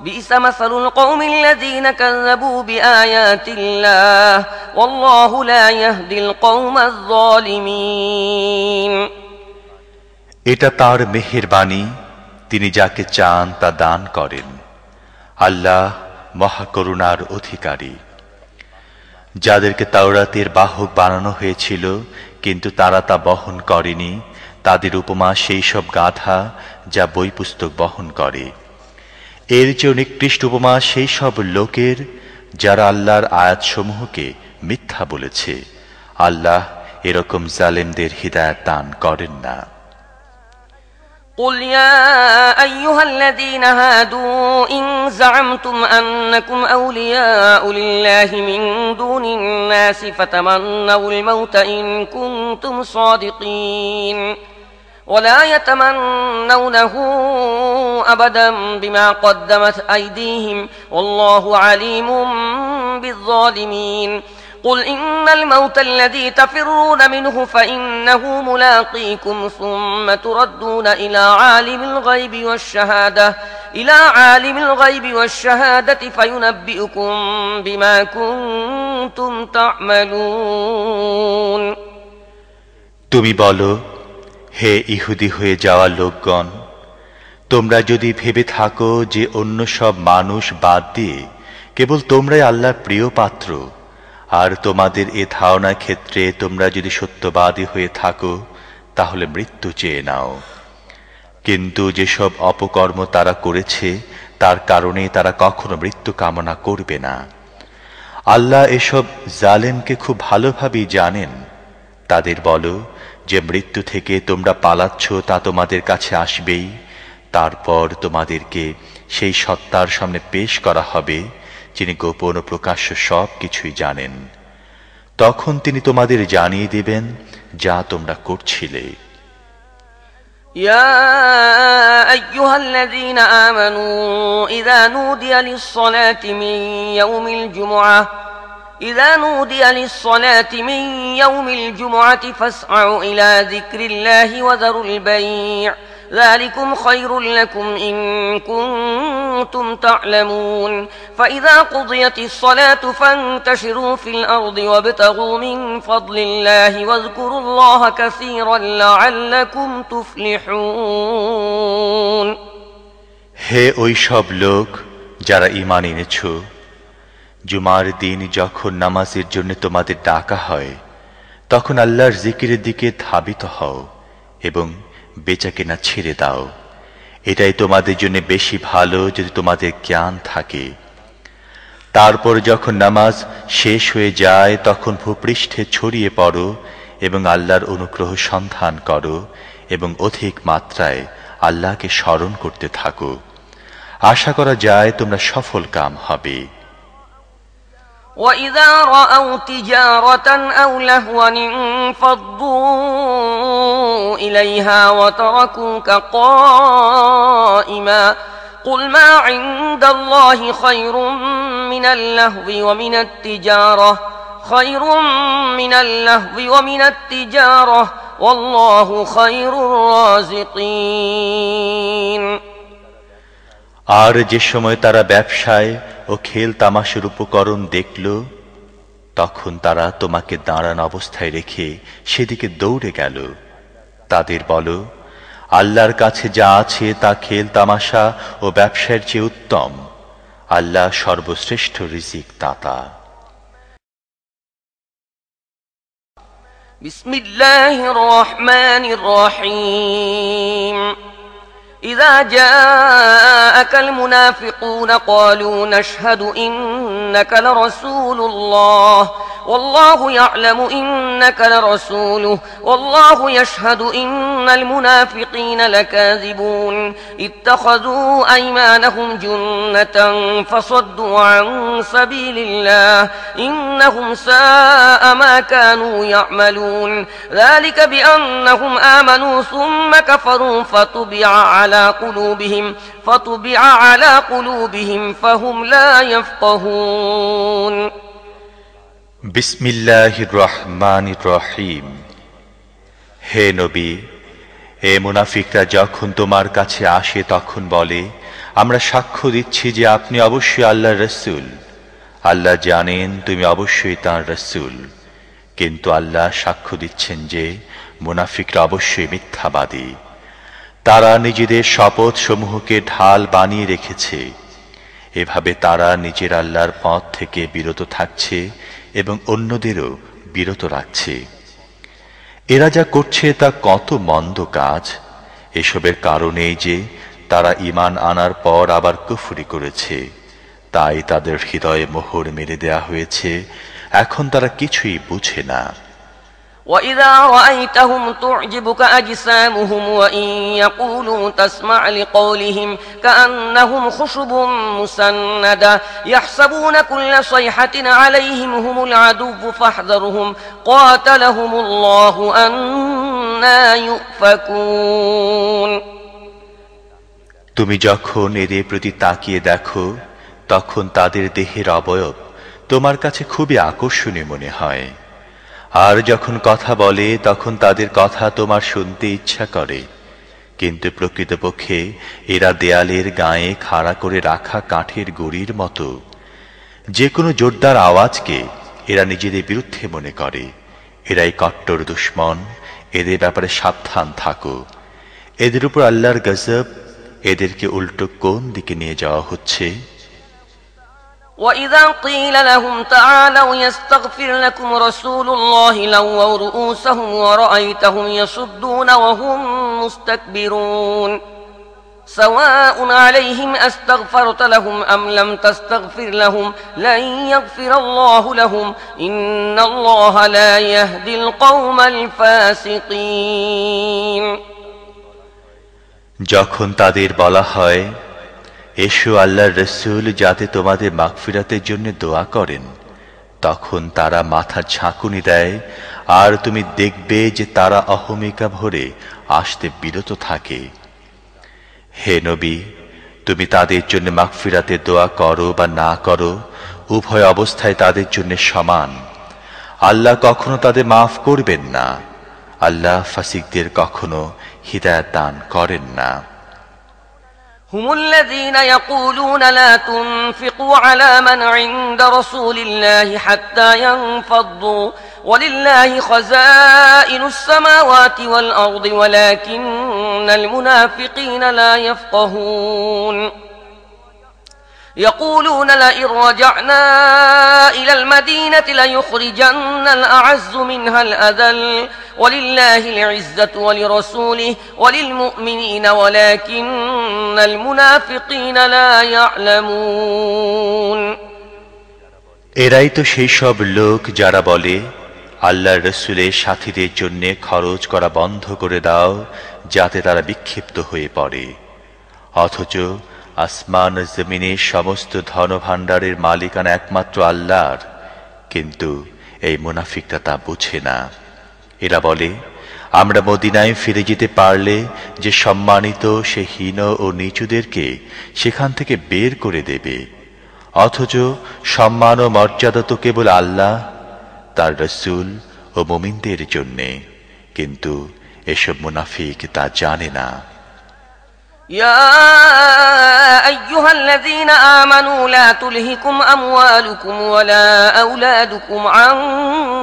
بئس مثل القوم الذين كذبوا بآيات الله والله لا يهدي القوم الظالمين এটা তার মেহেরবানি, তিনি যাকে চান তা দান করেন। আল্লাহ মহাকরুণার অধিকারী। যাদেরকে তাওরাতের বাহক বানানো হয়েছিল কিন্তু তারা তা বহন করেনি, তাদের উপমা সেই সব গাধা যা বই পুস্তক বহন করে। এর চেয়ে নিকৃষ্ট উপমা সেই সব লোকের যারা আল্লাহর আয়াতসমূহকে মিথ্যা বলেছে। আল্লাহ এরকম জালেমদের হিদায়াত দান করেন না। قل يا أيها الذين هادوا إن زعمتم أنكم أولياء لله من دون الناس فتمنوا الموت إن كنتم صادقين ولا يتمنونه أبدا بما قدمت أيديهم والله عليم بالظالمين قل إن الموت الذي تفرون منه فإنه ملاقيكم ثم تردون إلى عالم الغيب والشهادة فينبئكم بما كنتم تعملون তুমি বলো, হে ইহুদি হয়ে যাওয়া লোকগণ, তোমরা যদি ভেবে থাকো যে অন্য সব মানুষ বাদ দিয়ে কেবল তোমরাই আল্লাহর প্রিয় পাত্র, আর তোমাদের এ ধারণার ক্ষেত্রে তোমরা যদি সত্যবাদী হয়ে থাকো, তাহলে মৃত্যু চেয়ে নাও। কিন্তু যেসব অপকর্ম তারা করেছে তার কারণে তারা কখনো মৃত্যু কামনা করবে না। আল্লাহ এসব জালেমকে খুব ভালোভাবেই জানেন। তাদের বলো যে মৃত্যু থেকে তোমরা পালাচ্ছ তা তোমাদের কাছে আসবেই, তারপর তোমাদেরকে সেই সত্তার সামনে পেশ করা হবে যিনি গোপন ও প্রকাশ্য সব কিছুই জানেন। তখন তিনি তোমাদের জানিয়ে দেবেন যা তোমরা করছিলে। يا أيها الذين آمنوا إذا نودي للصلاة من يوم الجمعة فاسعوا إلى ذكر الله وذروا البيع ذلكم خير لكم إن كنتم تعلمون فإذا قضيت الصلاة فانتشروا في الأرض وابتغوا من فضل الله واذكروا الله كثيرا لعلكم تفلحون হে ওই সব লোক যারা ঈমান এনেছ, জুমার দিন যখন নামাজের জন্য তোমাদের ডাকা হয় তখন আল্লাহর জিকিরের দিকে ধাবিত হও এবং বেচাকেনা ছেড়ে দাও। এটাই তোমাদের জন্য বেশি ভালো যদি তোমাদের জ্ঞান থাকে। তারপর যখন নামাজ শেষ হয়ে যায় তখন ভূপৃষ্ঠে ছড়িয়ে পড়ো এবং আল্লাহর অনুগ্রহ সন্ধান করো এবং অধিক মাত্রায় আল্লাহকে স্মরণ করতে থাকো। আশা করা যায় তোমরা সফল কাম হবে। وَإِذَا رَأَوْا تِجَارَةً أَوْ لَهْوًا انفَضُّوا إِلَيْهَا وَتَرَكُوكَ قَائِمًا قُلْ مَا عِندَ اللَّهِ خَيْرٌ مِنَ اللَّهْوِ وَمِنَ التِّجَارَةِ وَاللَّهُ خَيْرُ الرَّازِقِينَ। আর যে সময় তারা ব্যবসায় ও খেল তামাশার উপকরণ দেখল তখন তারা তোমাকে দাঁড়ান অবস্থায় রেখে সেদিকে দৌড়ে গেল। তাদের বলো, আল্লাহর কাছে যা আছে তা খেল তামাশা ও ব্যবসায়ের চেয়ে উত্তম। আল্লাহ সর্বশ্রেষ্ঠ রিজিক দাতা। বিসমিল্লাহির রহমানির রহিম। إذا جاءك المنافقون قالوا نشهد إنك لرسول الله والله يعلم إنك لرسوله والله يشهد إن المنافقين لكاذبون اتخذوا أيمانهم جنة فصدوا عن سبيل الله إنهم ساء ما كانوا يعملون ذلك بأنهم آمنوا ثم كفروا فطبع على قلوبهم فهم لا يفقهون। বিসমিল্লাহির রহমানির রহিম। হে নবী, এ মুনাফিকরা যখন তোমার কাছে আসে তখন বলে, আমরা সাক্ষ্য দিচ্ছি যে আপনি অবশ্যই আল্লাহর রাসূল। আল্লাহ জানেন তুমি অবশ্যই তাঁর রাসূল, কিন্তু আল্লাহ সাক্ষ্য দিচ্ছেন যে মুনাফিকরা অবশ্যই মিথ্যাবাদী। তারা নিজেদের শপথ সমূহকে ঢাল বানিয়ে রেখেছে। এভাবে তারা নিজের আল্লাহর পথ থেকে বিরত থাকছে এবং অন্যদেরও বিরত রাখছে। এরা যা করছে তা কত মন্দ কাজ। এসবের কারণেই যে তারা ঈমান আনার পর আবার কুফরি করেছে, তাই তাদের হৃদয়ে মোহর মেরে দেয়া হয়েছে। এখন তারা কিছুই বুঝে না। وَإِذَا رَأَيْتَهُمْ تُعْجِبُكَ أَجْسَامُهُمْ وَإِنْ يَقُولُوا تَسْمَعْ لِقَوْلِهِمْ كَأَنَّهُمْ خُشُبٌ مُّسَنَّدَةٌ يَحْسَبُونَ كُلَّ صَيْحَةٍ عَلَيْهِمْ هُمُ الْعَدُوُّ فَاحْذَرْهُمْ قَاتَلَهُمُ اللَّهُ أَنَّى يُؤْفَكُونَ। তুমি যখন এদের প্রতি তাকিয়ে দেখো তখন তাদের দেহের অবয়ব তোমার কাছে খুবই আকর্ষণীয় মনে হয়। আর যখন কথা বলে তখন তাদের কথা তোমার শুনতে ইচ্ছা করে, কিন্তু প্রকৃতপক্ষে এরা দেয়ালের গায়ে খাড়া করে রাখা কাঠের গুঁড়ির মতো। যে কোনো জোরদার আওয়াজকে এরা নিজেদের বিরুদ্ধে মনে করে। এরাই কট্টর দুশমন। এদের ব্যাপারে সাবধান থাকো। এদের উপর আল্লাহর গজব। এদেরকে উল্টো কোন দিকে নিয়ে যাওয়া হচ্ছে। وَإِذَا قِيلَ لَهُمْ تَعَالَوْا يَسْتَغْفِرْ لَكُمْ رَسُولُ اللَّهِ لَوَّوْا رُءُوسَهُمْ وَرَأَيْتَهُمْ يَصُدُّونَ وَهُمْ مُسْتَكْبِرُونَ سَوَاءٌ عَلَيْهِمْ أَسْتَغْفَرْتَ لَهُمْ أَمْ لَمْ تَسْتَغْفِرْ لَهُمْ لَنْ يَغْفِرَ اللَّهُ لَهُمْ إِنَّ اللَّهَ لَا يَهْدِي الْقَوْمَ الْفَاسِقِينَ। যখন তাদের বলা হয়, এসো আল্লাহর রাসূল যাতে তোমাদের মাগফিরাতের জন্য দোয়া করেন, তখন তারা মাথা ঝাঁকুনি দেয় আর তুমি দেখবে যে তারা অহমিকা ভরে আসতে বিরত থাকে। হে নবী, তুমি তাদের জন্য মাগফিরাতের দোয়া করো বা না করো, উভয় অবস্থায় তাদের জন্য সমান। আল্লাহ কখনো তাদের মাফ করবেন না। আল্লাহ ফাসিকদের কখনো হিদায়াত দান করেন না। هم الذين يقولون لا تنفقوا على من عند رسول الله حتى ينفضوا ولله خزائن السماوات والأرض ولكن المنافقين لا يفقهون يقولون لئن رجعنا إلى المدينة ليخرجن الأعز منها الأذل ولله العزة ولرسوله وللمؤمنين ولكن المنافقين لا يعلمون এরাই তো সেই সব লোক যারা বলে আল্লাহর রাসূলের সাথীদের জন্য খরচ করা বন্ধ করে দাও যাতে তারা বিক্ষিপ্ত হয়ে পড়ে অথচ আসমান ও জমিনের সমস্ত ধনভাণ্ডারের মালিকানা একমাত্র আল্লাহর কিন্তু এই মুনাফিকরা তা বুঝে না এরা বলে আমরা মদিনায় ফিরে যেতে পারলে যে সম্মানিত সে হীন ও নিচুদেরকে সেখান থেকে বের করে দেবে অথচ সম্মান ও মর্যাদা তো কেবল আল্লাহ তার রাসূল ও মুমিনদের জন্য কিন্তু এসব মুনাফিক তা জানে না يا أيها الذين آمنوا لا تلهكم أموالكم ولا أولادكم عن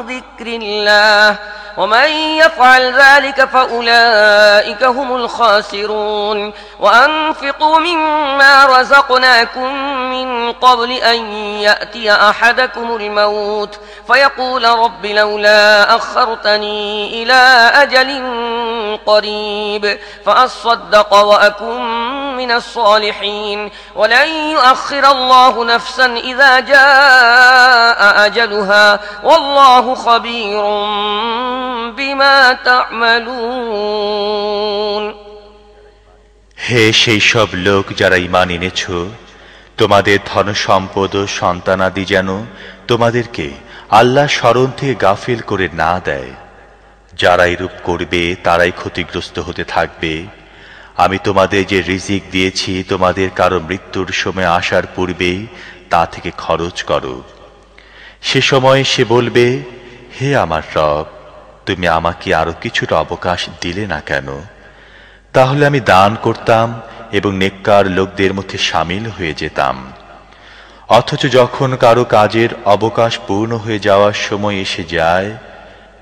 ذكر الله ومن يفعل ذلك فأولئك هم الخاسرون وأنفقوا مما رزقناكم من قبل أن يأتي أحدكم الموت فيقول رب لولا أخرتني إلى أجل قريب فأصدق وأكن من الصالحين ولن يؤخر الله نفسا إذا جاء أجلها والله خبير بما تعملون হে সেই সব লোক যারা ঈমান এনেছ তোমাদের ধন সম্পদ ও সন্তানাদি যেন তোমাদেরকে আল্লাহ স্মরণ থেকে গাফিল করে না দেয় যারা এরূপ করবে তারাই ক্ষতিগ্রস্ত হতে থাকবে আমি তোমাদের যে রিজিক দিয়েছি তোমাদের কারো মৃত্যুর সময় আসার পূর্বেই তা থেকে খরচ করো সে সময় সে বলবে হে আমার রব তুমি আমাকে আরো কিছুটা অবকাশ দিলে না কেন তাহলে আমি দান করতাম এবং নেককার লোকদের মধ্যে শামিল হয়ে যেতাম অথচ যখন কারো কাজের অবকাশ পূর্ণ হয়ে যাওয়ার সময় এসে যায়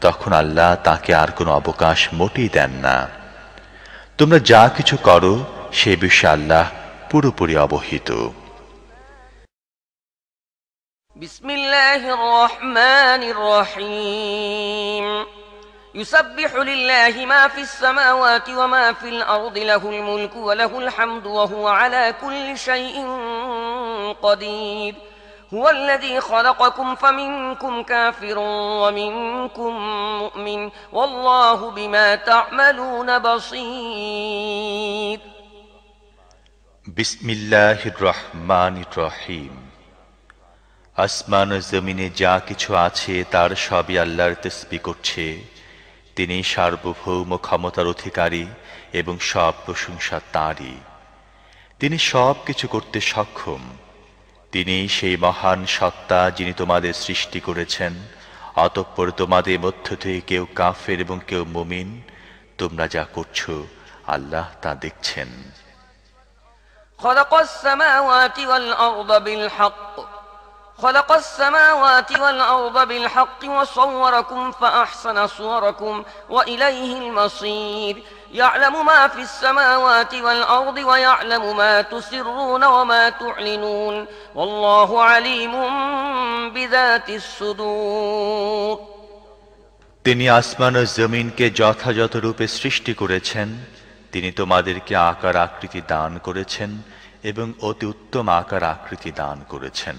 তখন আল্লাহ তাকে আর কোনো অবকাশ মোটেই দেন না তোমরা যা কিছু করো সে বিষয়ে আল্লাহ পুরোপুরি অবহিত বিসমিল্লাহির রহমানির রহিম يسبح لله ما في السماوات وما في الأرض له الملك وله الحمد وهو على كل شيء قدير هو الذي خلقكم فمنكم كافر ومنكم مؤمن والله بما تعملون بصير بسم الله الرحمن الرحيم আসমান ও জমিনে যা কিছু আছে তার সবই আল্লাহর তাসবিহ করছে তিনি সার্বভৌম ক্ষমতার অধিকারী এবং সব প্রশংসা তাঁরই তিনি সব কিছু করতে সক্ষম তিনি সেই মহান সত্তা যিনি তোমাদের সৃষ্টি করেছেন অতঃপর তোমাদের মধ্য থেকে কেউ কাফের এবং কেউ মুমিন তোমরা যা করছো আল্লাহ তা দেখছেন خلق السماوات والأرض بالحق وصوركم فأحسن صوركم وإليه المصير يعلم ما في السماوات والأرض ويعلم ما تسرون وما تعلنون والله عليم بذات الصدور তিনি আসমান ও জমিনকে যথাযথ রূপে সৃষ্টি করেছেন তিনি তোমাদেরকে আকার আকৃতি দান করেছেন এবং অতি উত্তম আকার আকৃতি দান করেছেন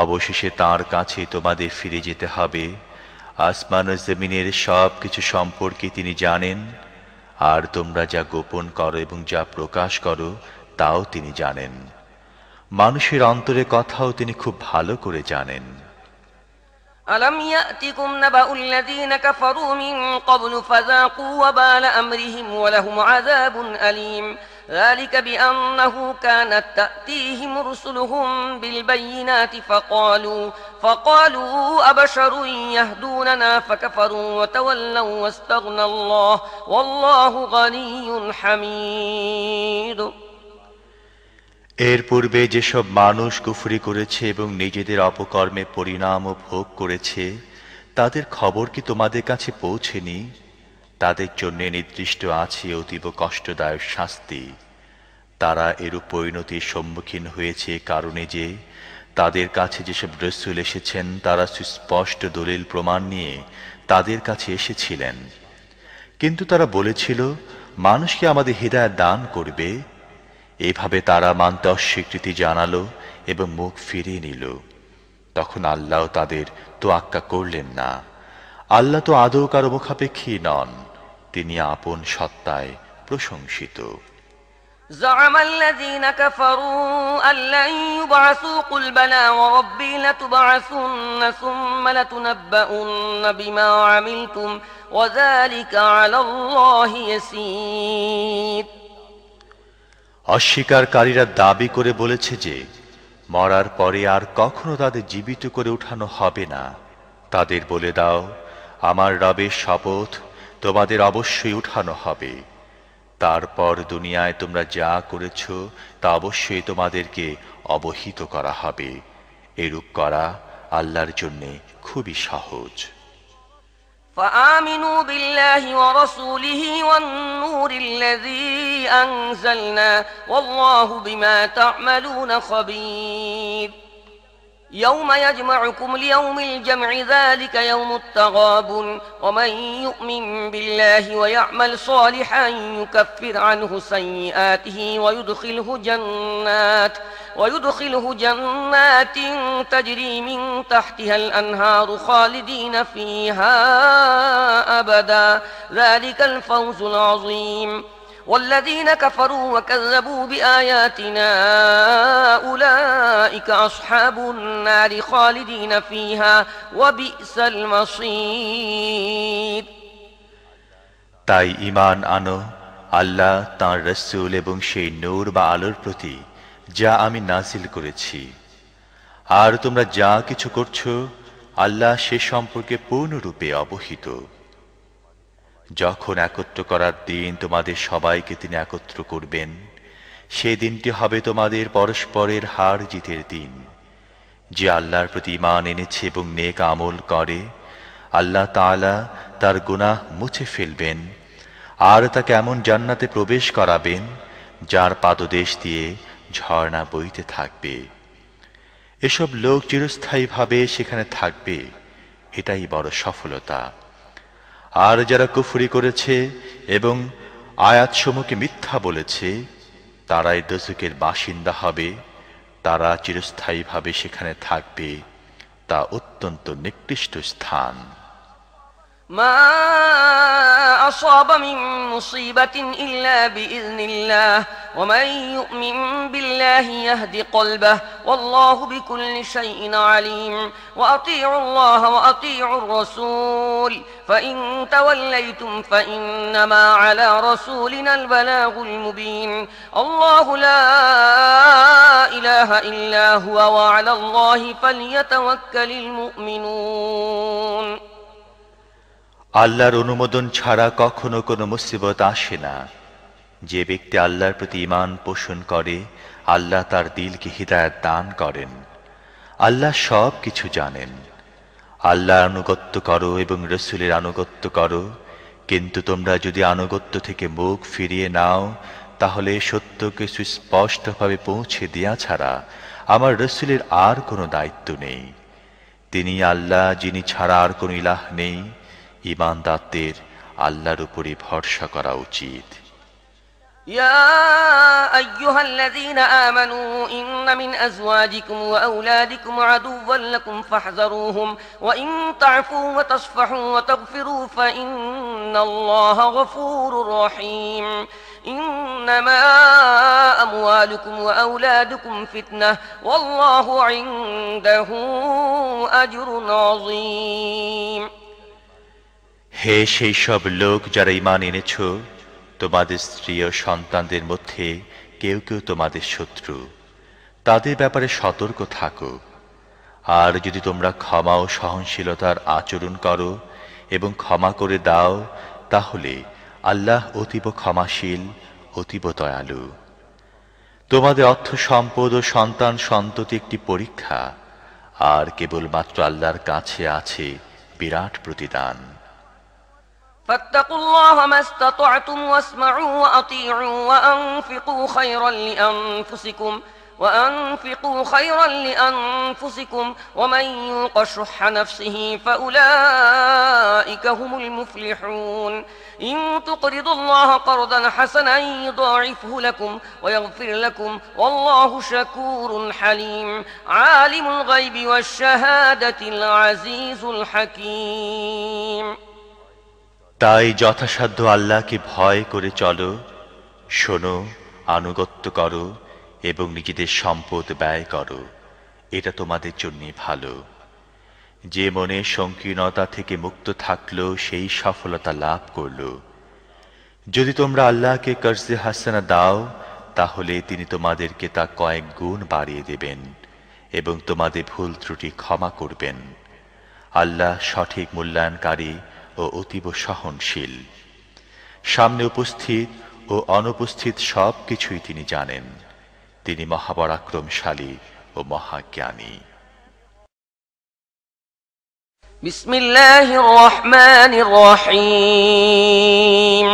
অবশেষে তাঁর কাছে তোমাদের ফিরে যেতে হবে আসমান ও জমিনের সব কিছু সম্পর্কে তিনি জানেন আর তোমরা যা গোপন করো এবং যা প্রকাশ করো তাও তিনি জানেন মানুষের অন্তরের কথাও তিনি খুব ভালো করে জানেন ألم يأتكم نبأ الذين كفروا من قبل فذاقوا وبال أمرهم ولهم عذاب أليم ذلك بأنه كانت تأتيهم رسلهم بالبينات فقالوا أبشر يهدوننا فكفروا وتولوا واستغنى الله والله غني حميد এর পূর্বে যেসব মানুষ কুফরি করেছে এবং নিজেদের অপকর্মে পরিণাম ভোগ করেছে তাদের খবর কি তোমাদের কাছে পৌঁছেনি তাদের জন্য নির্দিষ্ট আছে অতীব কষ্টদায়ক শাস্তি তারা এরূপ পরিণতির সম্মুখীন হয়েছে কারণে যে তাদের কাছে যেসব রাসূল এসেছেন তারা সুস্পষ্ট দলিল প্রমাণ নিয়ে তাদের কাছে এসেছিলেন, কিন্তু তারা বলেছিল মানুষকে আমাদের হিদায়াত দান করবে। এভাবে তারা মানতে অস্বীকৃতি জানালো এবং মুখ ফিরিয়ে নিল। তখন আল্লাহ তাদের তোয়াক্কা করলেন না। আল্লাহ তো আদৌ কারো মুখাপেক্ষী নন, তিনি আপন সত্তায় প্রশংসিত। زعم الذين كفروا أن لن يبعثوا قل بلى وربي لتبعثن ثم لتنبؤن بما عملتم وذلك على الله يسير। অস্বীকারীরা দাবি করে বলেছে যে মরার পরে আর কখনো তাদের জীবিত করে উঠানো হবে না। তাদের বলে দাও, আমার রবের শপথ, তোমাদের অবশ্যই উঠানো হবে। তারপর দুনিয়ায় তোমরা যা করেছ তা অবশ্যই তোমাদেরকে অবহিত করা হবে। এরূপ করা আল্লাহর জন্য খুবই সহজ। فآمنوا بالله ورسوله والنور الذي أنزلنا والله بما تعملون خبير يوم يجمعكم ليوم الجمع ذلك يوم التغابن ومن يؤمن بالله ويعمل صالحا يكفر عنه سيئاته ويدخله جنات تجري من تحتها الأنهار خالدين فيها أبدا ذلك الفوز العظيم والذين كفروا وكذبوا بآياتنا أولئك أصحاب النار خالدين فيها وبئس المصير। তাই ঈমান আনো আল্লাহ, তাঁর রাসূল এবং সেই নূর বা আলোর প্রতি যা আমি নাজিল করেছি। আর তোমরা যা কিছু করছো আল্লাহ সে সম্পর্কে পূর্ণরূপে অবহিত। যখন একত্র করার দিন তোমাদের সবাইকে তিনি একত্র করবেন, সেই দিনটি হবে তোমাদের পরস্পরের হার জিতের দিন। যে আল্লাহর প্রতি ঈমান এনেছে এবং নেক আমল করে, আল্লাহ তাআলা তার গুনাহ মুছে ফেলবেন আর তাকে এমন জান্নাতে প্রবেশ করাবেন যার পাদদেশ দিয়ে ঝর্ণা বইতে থাকবে। এসব লোক চিরস্থায়ীভাবে সেখানে থাকবে, এটাই বড় সফলতা। আর যারা কুফরি করেছে এবং আয়াতসমূহকে মিথ্যা বলেছে তারাই দোজখের বাসিন্দা হবে, তারা চিরস্থায়ীভাবে সেখানে থাকবে, তা অত্যন্ত নিকৃষ্ট স্থান। ما أصاب من مصيبة إلا بإذن الله ومن يؤمن بالله يهد قلبه والله بكل شيء عليم وأطيعوا الله وأطيعوا الرسول فإن توليتم فإنما على رسولنا البلاغ المبين الله لا إله إلا هو وعلى الله فليتوكل المؤمنون। আল্লাহর অনুমোদন ছাড়া কখনো কোনো মুসিবত আসে না। যে ব্যক্তি আল্লাহর প্রতি ঈমান পোষণ করে আল্লাহ তার দিলকে হিদায়াত দান করেন। আল্লাহ সব কিছু জানেন। আল্লাহর আনুগত্য করো এবং রাসূলের আনুগত্য করো, কিন্তু তোমরা যদি আনুগত্য থেকে মুখ ফিরিয়ে নাও তাহলে সত্যকে সুস্পষ্টভাবে পৌঁছে দেয়া ছাড়া আমার রাসূলের আর কোনো দায়িত্ব নেই। তিনি আল্লাহ, যিনি ছাড়া আর কোনো ইলাহ নেই। ঈমানদারদের আল্লাহর উপরই ভরসা করা উচিত। يا أيها الذين آمنوا إن من أزواجكم وأولادكم عدوا لكم فاحذروهم وإن تعفوا وتصفحوا وتغفروا فإن الله غفور رحيم إنما أموالكم وأولادكم فتنة والله عنده أجر عظيم। হে সেই সব লোক যারা ঈমান এনেছো, তোমাদের স্ত্রী ও সন্তানদের মধ্যে কেউ কেউ তোমাদের শত্রু, তাদের ব্যাপারে সতর্ক থাকো। আর যদি তোমরা ক্ষমা ও সহনশীলতার আচরণ করো এবং ক্ষমা করে দাও তাহলে আল্লাহ অতীব ক্ষমাশীল, অতীব দয়ালু। তোমাদের অর্থ সম্পদ ও সন্তান সন্ততি একটি পরীক্ষা, আর কেবলমাত্র আল্লাহর কাছে আছে বিরাট প্রতিদান। فاتقوا الله ما استطعتم واسمعوا وأطيعوا وأنفقوا خيرا لأنفسكم ومن يوق شح نفسه فأولئك هم المفلحون إن تقرضوا الله قرضا حسنا يضاعفه لكم ويغفر لكم والله شكور حليم عالم الغيب والشهادة العزيز الحكيم। তাই যথাসাধ্য আল্লাহকে ভয় করে চলো, শোনো, আনুগত্য করো এবং নিজেদের সম্পদ ব্যয় করো, এটা তোমাদের জন্য ভালো। যে মনে সংকীর্ণতা থেকে মুক্ত থাকলো সেই সফলতা লাভ করলো। যদি তোমরা আল্লাহকে কর্জে হাসানা দাও তাহলে তিনি তোমাদেরকে তা কয়েক গুণ বাড়িয়ে দেবেন এবং তোমাদের ভুল ত্রুটি ক্ষমা করবেন। আল্লাহ সঠিক মূল্যায়নকারী ও অতীব সহনশীল। সামনে উপস্থিত ও অনুপস্থিত সব কিছুই তিনি জানেন। তিনি মহাপরাক্রমশালী ও মহাজ্ঞানী। বিসমিল্লাহির রহমানির রহিম।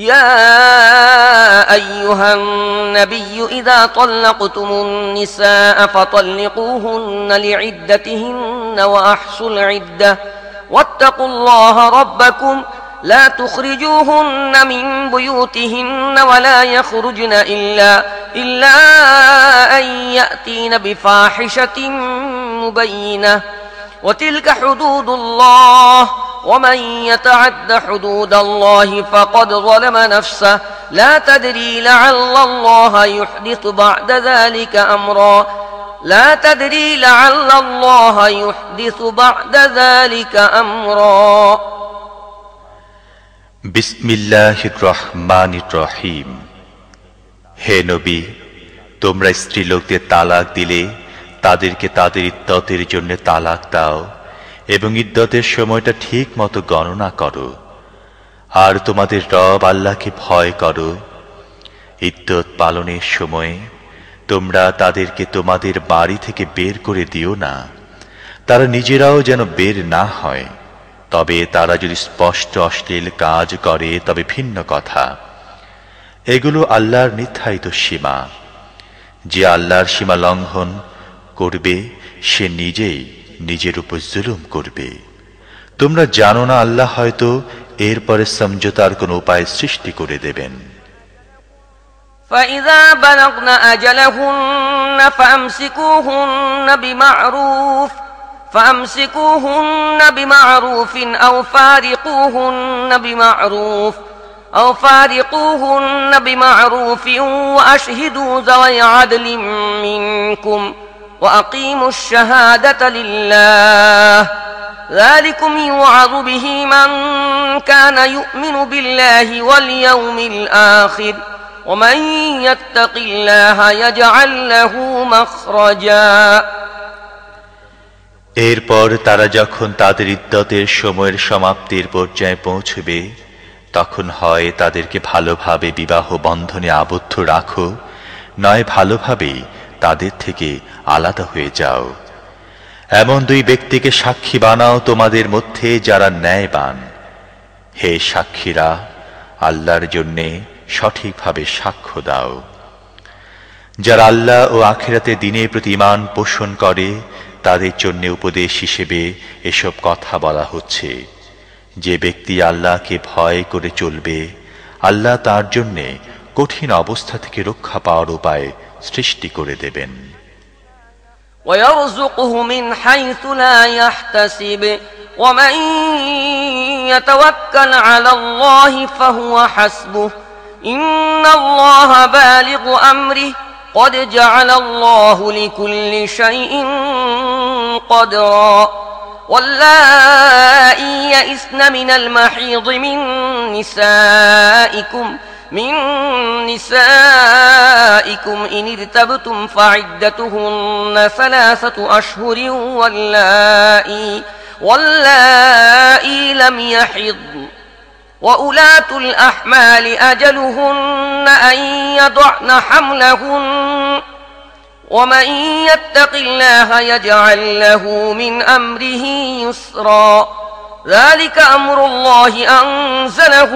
ইয়া আইয়ুহান নাবিয়্যু ইযা তাল্লাকতুমুন নিসা ফাতাল্লিকুহুন্না লিইদ্দাতিহিন্না ওয়া আহসুল ইদ্দাহ ওয়াত্তাকুল্লাহা রাব্বাকুম لا تخرجوهن من بيوتهن ولا يخرجن إلا أن يأتين بفاحشة مبينة وتلك حدود الله ومن يتعد حدود الله فقد ظلم نفسه لا تدري لعل الله يحدث بعد ذلك أمرا বিসমিল্লাহির রহমানির রহিম। হে নবী, তোমরা স্ত্রীলোকদের তালাক দিলে তাদেরকে তাদের ইদ্দতের জন্য তালাক দাও এবং ইদ্দতের সময়টা ঠিক মতো গণনা করো। আর তোমাদের রব আল্লাহকে ভয় করো। ইদ্দত পালনের সময় তোমরা তাদেরকে তোমাদের বাড়ি থেকে বের করে দিও না, তারা নিজেরাও যেন বের না হয়। তবে তারা যদি স্পষ্ট অশ্লীল কাজ করে তবে ভিন্ন কথা। এগুলো আল্লাহর নির্ধারিত সীমা। যে আল্লাহর সীমা লঙ্ঘন করবে সে নিজেই নিজের উপর জুলুম করবে। তোমরা জানো না আল্লাহ হয়তো এরপরে সমঝোতার কোন উপায় সৃষ্টি করে দেবেন। فإذا بلغن أجلهن فأمسكوهن بمعروف أو فارقوهن بمعروف وأشهدوا ذوي عدل منكم وأقيموا الشهادة لله ذلكم يوعظ به من كان يؤمن بالله واليوم الآخر ومن يتق الله يجعل له مخرجا। এরপর তারা যখন তাদের ইদ্দতের সময়ের সমাপ্তির পর্যায়ে পৌঁছবে তখন হয় তাদেরকে ভালোভাবে বিবাহ বন্ধনে আবদ্ধ রাখো, নয় ভালোভাবেই তাদের থেকে আলাদা হয়ে যাও। এমন দুই ব্যক্তিকে সাক্ষী বানাও তোমাদের মধ্যে যারা ন্যায়বান। হে সাক্ষীরা, আল্লাহর জন্যে সঠিকভাবে সাক্ষ্য দাও। যারা আল্লাহ ও আখিরাতের দিনের প্রতি ঈমান পোষণ করে তাদের জন্য উপদেশ হিসেবে এসব কথা বলা হচ্ছে। যে ব্যক্তি আল্লাহকে ভয় করে চলবে আল্লাহ তার জন্য কঠিন অবস্থা থেকে রক্ষা পাওয়ার উপায় সৃষ্টি করে দেবেন। ويرزقه من حيث لا يحتسب ومن يتوكل على الله فهو حسبه إن الله بالغ أمره قد جعل الله لكل شيء قدرا واللائي يئسن من المحيض من نسائكم إن ارتبتم فعدتهن 3 أشهر واللائي لم يحضن وأولاة الأحمال أجلهن أن يضعن حملهن ومن يتق الله يجعل له من أمره يسرا ذلك أمر الله أنزله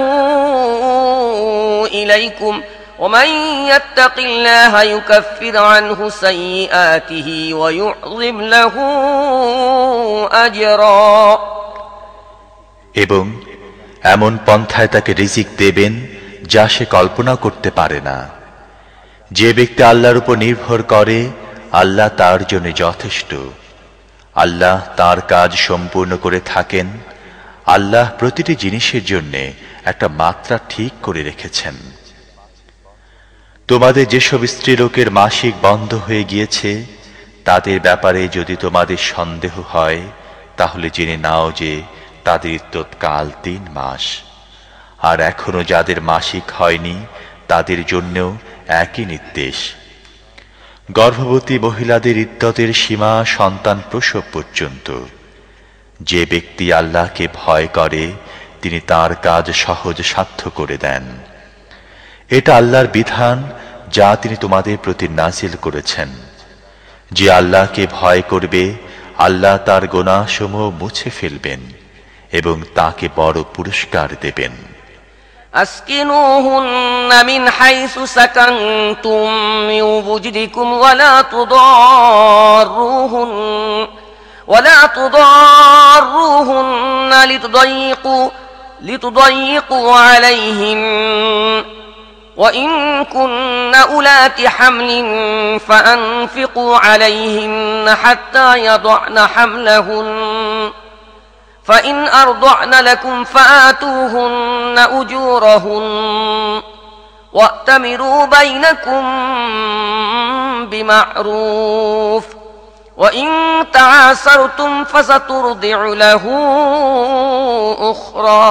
إليكم ومن يتق الله يكفر عنه سيئاته ويعظم له أجرا এবং এমন পন্থায় তাকে রিজিক দেবেন যা সে কল্পনা করতে পারে না। যে ব্যক্তি আল্লাহর উপর নির্ভর করে আল্লাহ তার জন্য যথেষ্ট। আল্লাহ তার কাজ সম্পূর্ণ করে থাকেন। আল্লাহ প্রতিটি জিনিসের জন্য একটা মাত্রা ঠিক করে রেখেছেন। তোমাদের যেসব স্ত্রীলোকের মাসিক বন্ধ হয়ে গিয়েছে তাদের ব্যাপারে যদি তোমাদের সন্দেহ হয় তাহলে জেনে নাও যে তাদের ইদ্যৎকাল ৩ মাস। আর এখনো যাদের মাসিক হয়নি তাদের জন্যও একই নির্দেশ। গর্ভবতী মহিলাদের ইদ্যতের সীমা সন্তান প্রসব পর্যন্ত। যে ব্যক্তি আল্লাহকে ভয় করে তিনি তার কাজ সহজ সাধ্য করে দেন। এটা আল্লাহর বিধান যা তিনি তোমাদের প্রতি নাজিল করেছেন। যে আল্লাহকে ভয় করবে আল্লাহ তার গুনাহসমূহ মুছে ফেলবেন এবং তাকে বড় পুরস্কার দেবেন। أسكنوهن من حيث سكنتم من وجدكم ولا تضاروهن لتضيقوا عليهن وإن كن أولات حمل فأنفقوا عليهن حتى يضعن حملهن فإن أرضعن لكم فآتوهن أجورهن وأتمروا بينكم بمعروف وإن تعاسرتم فسترضع له أخرى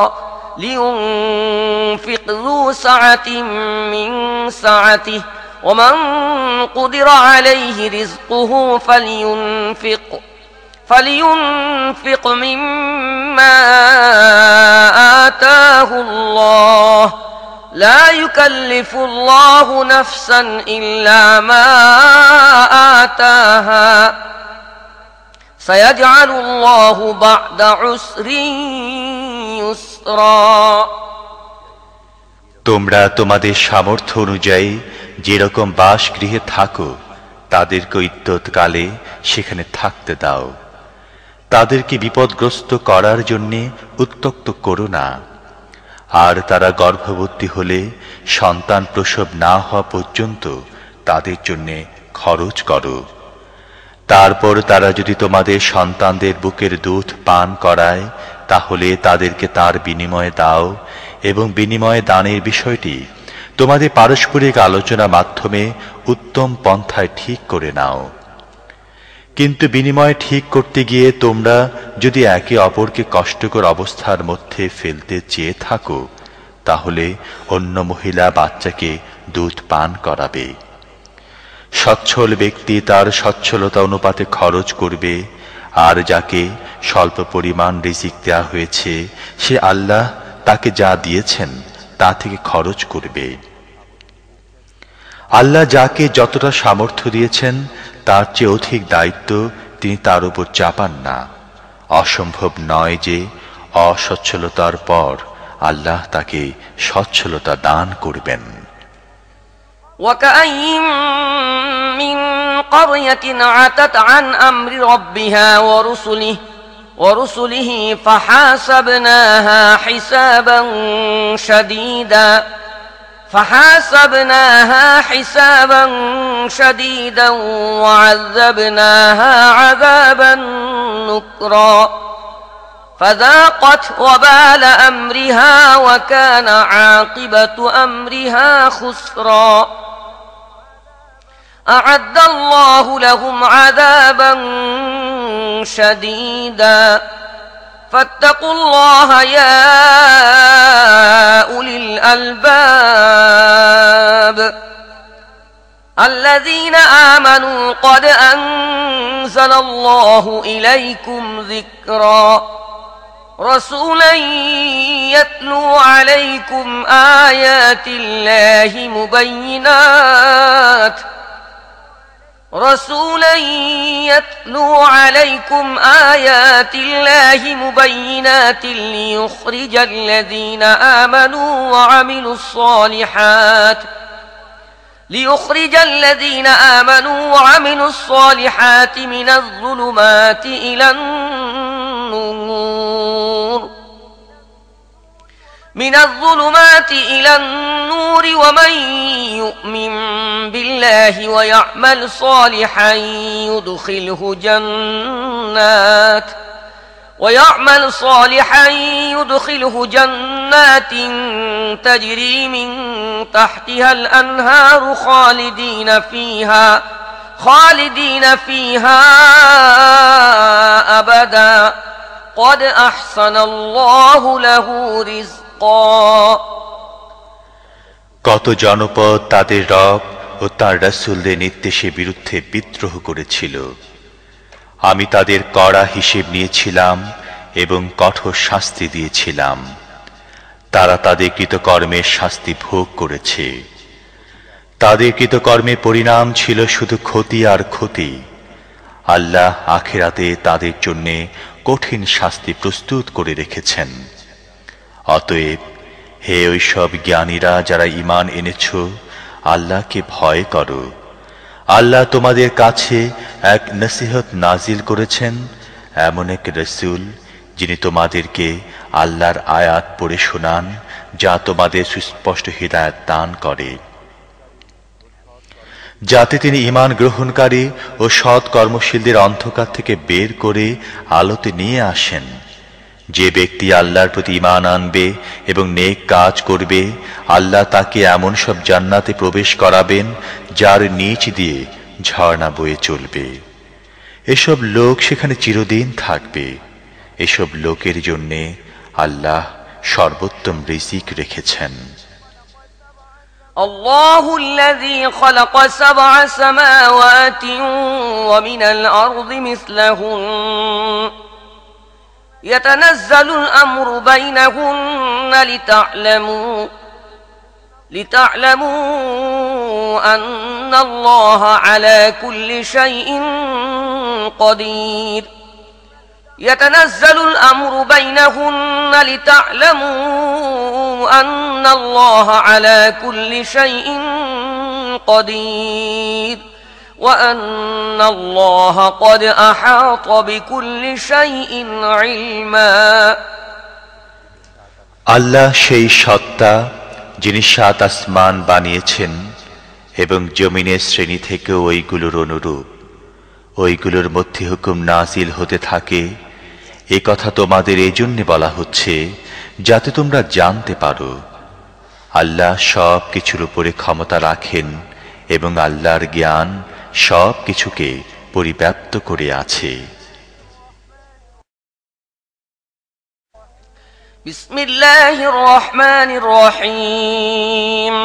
لينفق ذو سعة من سعته ومن قدر عليه رزقه فلينفق مما آتاه الله لا يكلف الله نفسا إلا ما آتاها سيجعل الله بعد عسر يسرا তোমরা তোমাদের সামর্থ্য অনুযায়ী যেরকম বাসগৃহে থাকো তাদেরকে ইদ্যৎকালে সেখানে থাকতে দাও। তাদেরকে বিপদগ্রস্ত করার জন্য উত্ত্যক্ত করো না। আর তারা গর্ভবতী হলে সন্তান প্রসব না হওয়া পর্যন্ত তাদের জন্য খরচ করো। তারপর তারা যদি তোমাদের সন্তানদের বুকের দুধ পান করায় তাহলে তাদেরকে তার বিনিময়ে দাও এবং বিনিময়ে দানের বিষয়টি তোমাদের পারস্পরিক আলোচনার মাধ্যমে উত্তম পন্থায় ঠিক করে নাও। কিন্তু বিনিময় ঠিক করতে গিয়ে তোমরা যদি একে অপরকে কষ্টকর অবস্থার মধ্যে ফেলতে চেয়ে থাকো তাহলে অন্য মহিলা বাচ্চাকে দুধ পান করাবে। সচ্ছল ব্যক্তি তার সচ্ছলতা অনুপাতে খরচ করবে, আর যাকে স্বল্প পরিমাণ রিজিক দেয়া হয়েছে সে আল্লাহ তাকে যা দিয়েছেন তা থেকে খরচ করবে। আল্লাহ যাকে যতটা সামর্থ্য দিয়েছেন তার চেয়ে অধিক দায়িত্ব তিনি তার উপর চাপান না। অসম্ভব নয় যে অসচ্ছলতার পর আল্লাহ তাকে সচ্ছলতা দান করবেন। وكأين من قرية عتت عن أمر ربها ورسله فحاسبناها حسابا شديدا وعذبناها عذابا نكرا فذاقت وبال أمرها وكان عاقبة أمرها خسرا أعد الله لهم عذابا شديدا فاتقوا الله يا أولي الألباب الذين آمنوا قد أنزل الله إليكم ذكرا رسولا يتلو عليكم آيات الله مبينات رسولا يتلو عليكم آيات الله مبينات ليخرج الذين آمنوا وعملوا الصالحات من الظلمات إلى النور ومن يؤمن بالله ويعمل صالحا يدخله جنات تجري من تحتها الأنهار خالدين فيها أبدا قد أحسن الله له رزقا। কত জনপদ তাদের রব ও তার রাসূলদের নির্দেশের বিরুদ্ধে বিদ্রোহ করেছিল। আমি তাদের কড়া হিসেব নিয়েছিলাম এবং কঠোর শাস্তি দিয়েছিলাম। তারা তাদের কৃতকর্মের শাস্তি ভোগ করেছে। তাদের কৃতকর্মের পরিণাম ছিল শুধু ক্ষতি আর ক্ষতি। আল্লাহ আখিরাতে তাদের জন্য কঠিন শাস্তি প্রস্তুত করে রেখেছেন। অতএব হে ওই সব জ্ঞানীরা যারা ঈমান এনেছ, আল্লাহকে ভয় করো। আল্লাহ তোমাদের কাছে এক নসিহত নাজিল করেছেন, এমন এক রাসূল যিনি তোমাদেরকে আল্লাহর আয়াত পড়ে শোনান, যা তোমাদের সুস্পষ্ট হিদায়াত দান করে, যাতে তিনি ঈমান গ্রহণকারী ও সৎ কর্মশীলদের অন্ধকার থেকে বের করে আলোতে নিয়ে আসেন। যে ব্যক্তি আল্লাহর প্রতি ঈমান আনবে এবং নেক কাজ করবে, আল্লাহ তাকে এমন সব জান্নাতে প্রবেশ করাবেন যার নিচ দিয়ে ঝর্ণা বয়ে চলবে। এসব লোক সেখানে চিরদিন থাকবে। এসব লোকের জন্য আল্লাহ সর্বোত্তম রিজিক রেখেছেন। الله الذي خلق 7 سماوات ومن الأرض مثلهن يتنزل الأمر بينهن لتعلموا أن الله على كل شيء قدير يتنزل الأمر بينهن لتعلموا أن الله على كل شيء قدير وأن الله قد أحاط بكل شيء علما। আল্লাহ সেই সত্তা যিনি 7 আসমান বানিয়েছেন এবং জমিনের শ্রেণী থেকে ওইগুলোর অনুরূপ, ওইগুলোর মধ্যে হুকুম নাজিল হতে থাকে। এ কথা তোমাদের এই জন্য বলা হচ্ছে যাতে তোমরা জানতে পারো আল্লাহ সব কিছুর উপরে ক্ষমতা রাখেন এবং আল্লাহর জ্ঞান সব কিছুকে পরিব্যাপ্ত করে আছে। বিসমিল্লাহির রহমানির রহিম।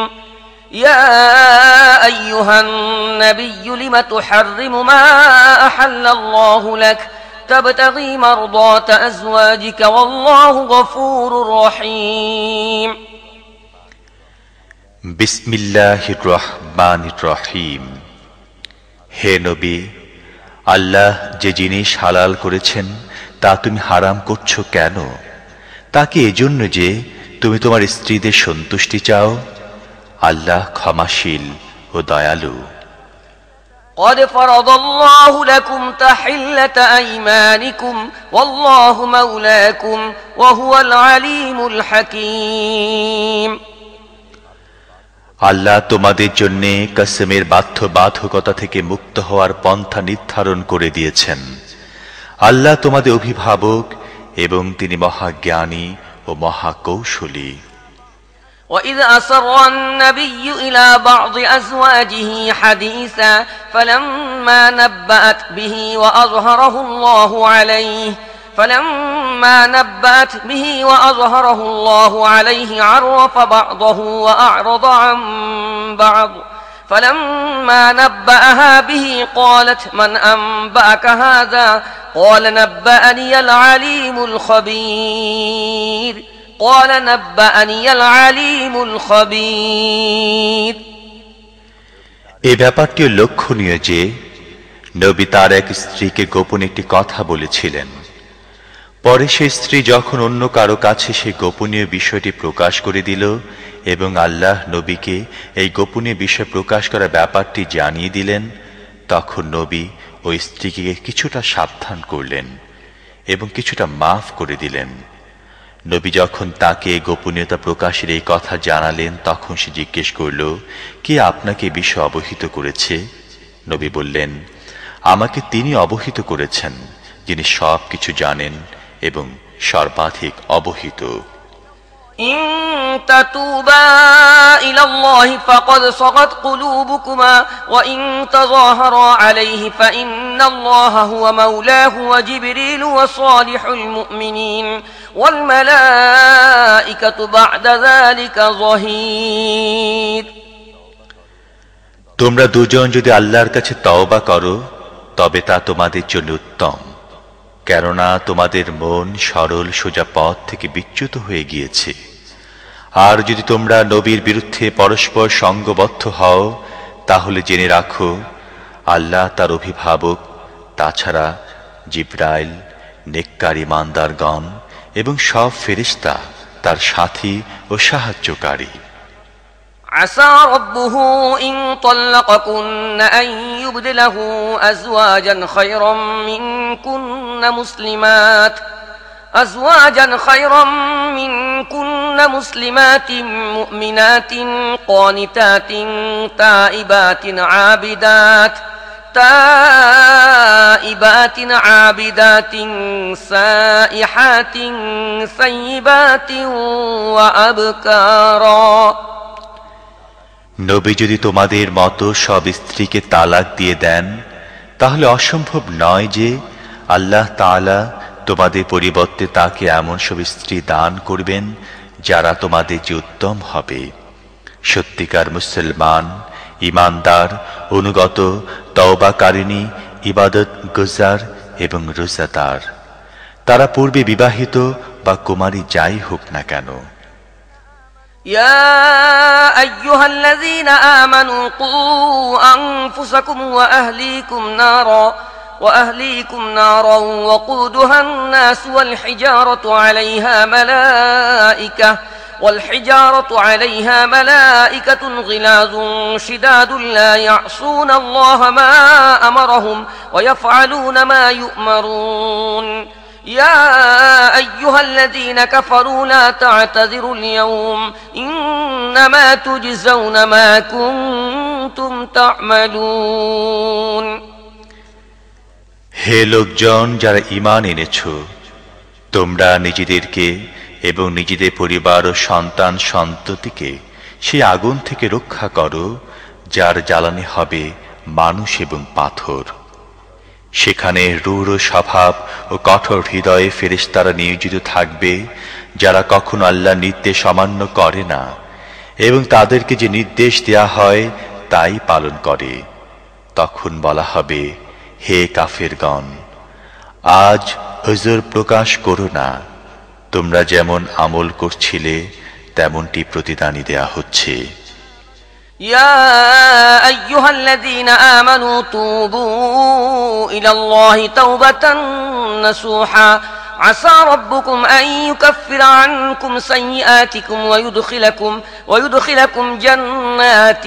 يا أيها النبي لم تحرم ما أحل الله لك تبتغي مرضات أزواجك والله غفور رحيم। বিসমিল্লাহির রহমানির রহিম। হে নবী, আল্লাহ যে জিনিস হালাল করেছেন তা তুমি হারাম করছো কেন? তা কি এজন্য যে তুমি তোমার স্ত্রীদের সন্তুষ্টি চাও? আল্লাহ ক্ষমাশীল ও দয়ালু। قد فرض الله لكم تحلة أيمانكم والله مولاكم وهو العليم الحكيم। আল্লাহ তোমাদের জন্য কসমের বাধ্যবাধকতা থেকে মুক্ত হওয়ার পন্থা নির্ধারণ করে দিয়েছেন। আল্লাহ তোমাদের অভিভাবক এবং তিনি মহাজ্ঞানী ও মহাকৌশলী। وإذ أسر النبي إلى بعض أزواجه حديثا فلما نبأت به وأظهره الله عليه عرف بعضه وأعرض عن بعض فلما نبأها به قالت من أنبأك هذا قال نبأني العليم الخبير। এই ব্যাপারটিও লক্ষণীয় যে নবী তার এক স্ত্রীকে গোপন একটি কথা বলেছিলেন। পরে সেই স্ত্রী যখন অন্য কারো কাছে সেই গোপনীয় বিষয়টি প্রকাশ করে দিল এবং আল্লাহ নবীকে এই গোপনীয় বিষয় প্রকাশ করার ব্যাপারটি জানিয়ে দিলেন, তখন নবী ওই স্ত্রীকে কিছুটা সাবধান করলেন এবং কিছুটা মাফ করে দিলেন। নবী যখন তাকে গোপনীয়তা প্রকাশের এই কথা জানালেন, তখন সে জিজ্ঞেস করল, কে আপনাকে এই বিষয়ে অবহিত করেছে? নবী বললেন, আমাকে তিনি অবহিত করেছেন, যিনি সব কিছু জানেন এবং সর্বাধিক অবহিত। إن تتوبا إلى الله فقد صغت قلوبكما وإن تظاهرا عليه فإن الله هو مولاه وجبريل وصالح المؤمنين والملائكة بعد ذلك ظهير। তোমরা দুজন যদি আল্লাহর কাছে তওবা করো তবে তা তোমাদের জন্য উত্তম, কেননা তোমাদের মন সরল সোজা পথ থেকে বিচ্যুত হয়ে গিয়েছে। আর যদি তোমরা নবীর বিরুদ্ধে পরস্পর সঙ্গবদ্ধ হও তাহলে জেনে রাখো আল্লাহ তার অভিভাবক, তাছাড়া জিবরাইল, নেককার ঈমানদারগণ এবং সব ফেরেশতা তার সাথী ও সাহায্যকারী। عسى ربه إن طلقكن أن يبدله أزواجا خيرا منكن مسلمات مؤمنات قانتات تائبات عابدات سائحات ثيبات وأبكارا। নবী যদি তোমাদের মতো সব স্ত্রীকে তালাক দিয়ে দেন তাহলে অসম্ভব নয় যে আল্লাহ তাআলা তোমাদের পরিবর্তে তাকে এমন সব স্ত্রী দান করবেন যারা তোমাদের যে উত্তম হবে, সত্যিকার মুসলমান, ঈমানদার, অনুগত, তওবাকারিণী, ইবাদত গুজার এবং রোজাদার। তারা পূর্বে বিবাহিত বা কুমারী যাই হোক না কেন। يا أيها الذين آمنوا قوا أنفسكم وأهليكم نارا وقودها الناس والحجارة عليها ملائكة غلاظ شداد لا يعصون الله ما أمرهم ويفعلون ما يؤمرون يا أيها الذين كفروا لا تعتذروا اليوم إنما تجزون ما كنتم تعملون। হে লোকজন যারা ঈমান এনেছো, তোমরা নিজেদেরকে এবং নিজেদের পরিবার ও সন্তান সন্ততিকে সেই আগুন থেকে রক্ষা করো যার জ্বালানি হবে মানুষ এবং পাথর। সেখানে রূঢ় স্বভাব ও কঠোর হৃদয়ে ফেরেশতারা নিয়োজিত থাকবে যারা কখনো আল্লাহর নির্দেশ অমান্য করে না এবং তাদেরকে যে নির্দেশ দেয়া হয় তাই পালন করে। তখন বলা হবে, হে কাফেরগণ, আজ উযর প্রকাশ করো না, তোমরা যেমন আমল করছিলে তেমনটি প্রতিদানই দেয়া হচ্ছে। يا أيها الذين آمنوا توبوا إلى الله توبة نصوحا عسى ربكم أن يكفر عنكم سيئاتكم ويدخلكم جنات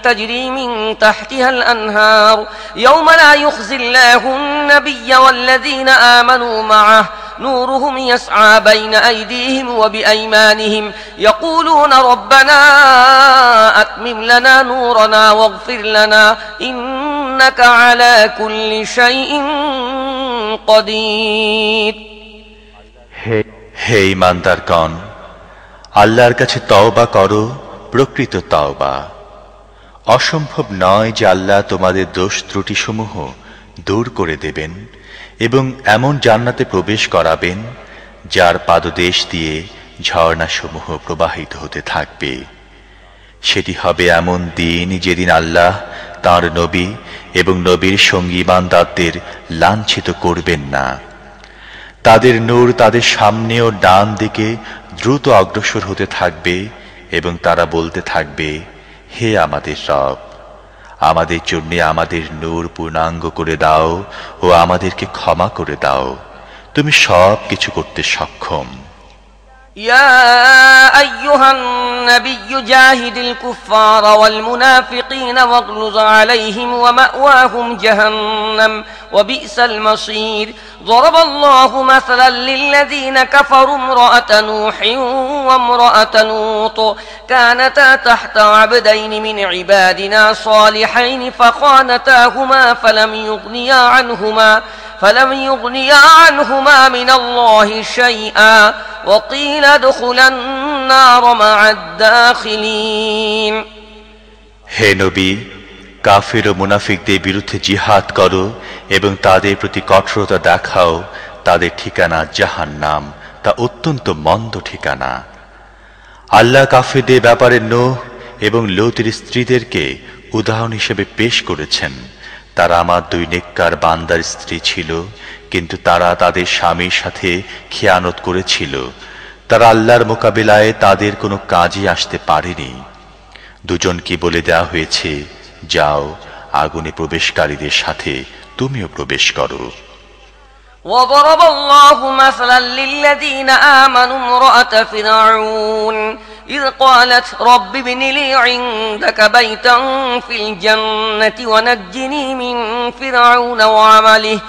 تجري من تحتها الأنهار يوم لا يخزي الله النبي والذين آمنوا معه نورهم يسعى بين أيديهم وبأيمانهم يقولون ربنا أتمم لنا نورنا واغفر لنا إنك على كل شيء قدير। হে ঈমানদারগণ, আল্লাহর কাছে তওবা করো, প্রকৃত তওবা। অসম্ভব নয় যে আল্লাহ তোমাদের দোষ ত্রুটিসমূহ দূর করে দেবেন এবং এমন জান্নাতে প্রবেশ করাবেন যার পাদদেশ দিয়ে ঝর্ণাসমূহ প্রবাহিত হতে থাকবে। সেটি হবে এমন দিন যেদিন আল্লাহ তাঁর নবী এবং নবীর সঙ্গী ঈমানদারদের লাঞ্ছিত করবেন না। তাদের নূর তাদের সামনে ও ডান দিকে দ্রুত অগ্রসর হতে থাকবে এবং তারা বলতে থাকবে, হে আমাদের রব, আমাদের জন্য আমাদের নূর পূর্ণাঙ্গ করে দাও ও আমাদেরকে ক্ষমা করে দাও। তুমি সব কিছু করতে সক্ষম। يا أيها النبي جاهد الكفار والمنافقين واغلظ عليهم ومأواهم جهنم وبئس المصير ضرب الله مثلا للذين كفروا امرأة نوح وامرأة لوط كانتا تحت عبدين من عبادنا صالحين فخانتاهما فلم يغنيا عنهما من الله شيئا وقيل ادخلا النار مع الداخلين। হে নবী, কাফির ও মুনাফিকদের বিরুদ্ধে জিহাদ করো এবং তাদের প্রতি কঠোরতা দেখাও। তাদের ঠিকানা জাহান্নাম, তা অত্যন্ত মন্দ ঠিকানা। আল্লাহ কাফিরদের ব্যাপারে নূহ এবং লূতের স্ত্রীদেরকে উদাহরণ হিসেবে পেশ করেছেন। তারা আমার দুই নেককার বান্দার স্ত্রী ছিল, কিন্তু তারা তাদের স্বামীর সাথে খেয়ানত করেছিল। তারা আল্লাহর মোকাবিলায় তাদের কোনো কাজে আসতে পারেনি। দুজনকে বলে দেওয়া হয়েছে, যাও, আগুনে প্রবেশকারীদের সাথে তুমিও প্রবেশ করো। وضرب الله مثلا للذين آمنوا امرأة فرعون إذ قالت رب ابن لي عندك بيتا في الجنة ونجني من فرعون وعمله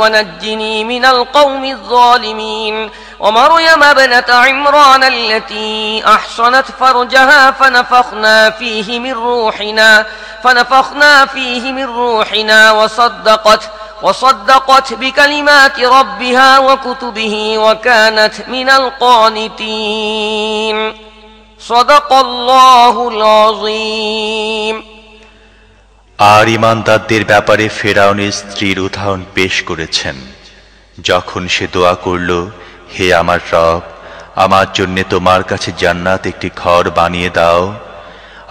ونجني من القوم الظالمين ومريم ابنة عمران التي أحصنت فرجها فنفخنا فيه من روحنا وصدقت بكلمات ربها وكتبه وكانت من القانتين صدق الله العظيم। আর ঈমানদারদের ব্যাপারে ফেরাউনের স্ত্রীর উদাহরণ পেশ করেছেন, যখন সে দোয়া করল, হে আমার রব, আমার জন্য তোমার কাছে জান্নাত একটি ঘর বানিয়ে দাও,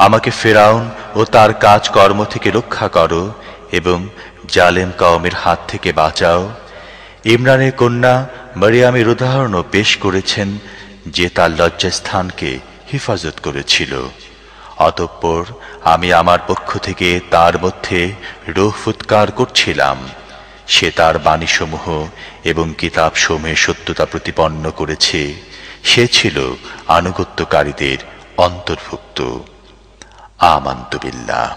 আমাকে ফেরাউন ও তার কাজকর্ম থেকে রক্ষা করো এবং জালেম কওমের হাত থেকে বাঁচাও। ইমরানের কন্যা মরিয়মের উদাহরণও পেশ করেছেন, যে তার লজ্জাস্থানকে হেফাজত করেছিল। অতঃপর আমি আমার পক্ষ থেকে তার মধ্যে রূহ ফুৎকার করছিলাম। সে তার বাণীসমূহ এবং কিতাবসমূহের সত্যতা প্রতিপন্ন করেছে। সে ছিল আনুগত্যকারীদের অন্তর্ভুক্ত। আমানতু বিল্লাহ।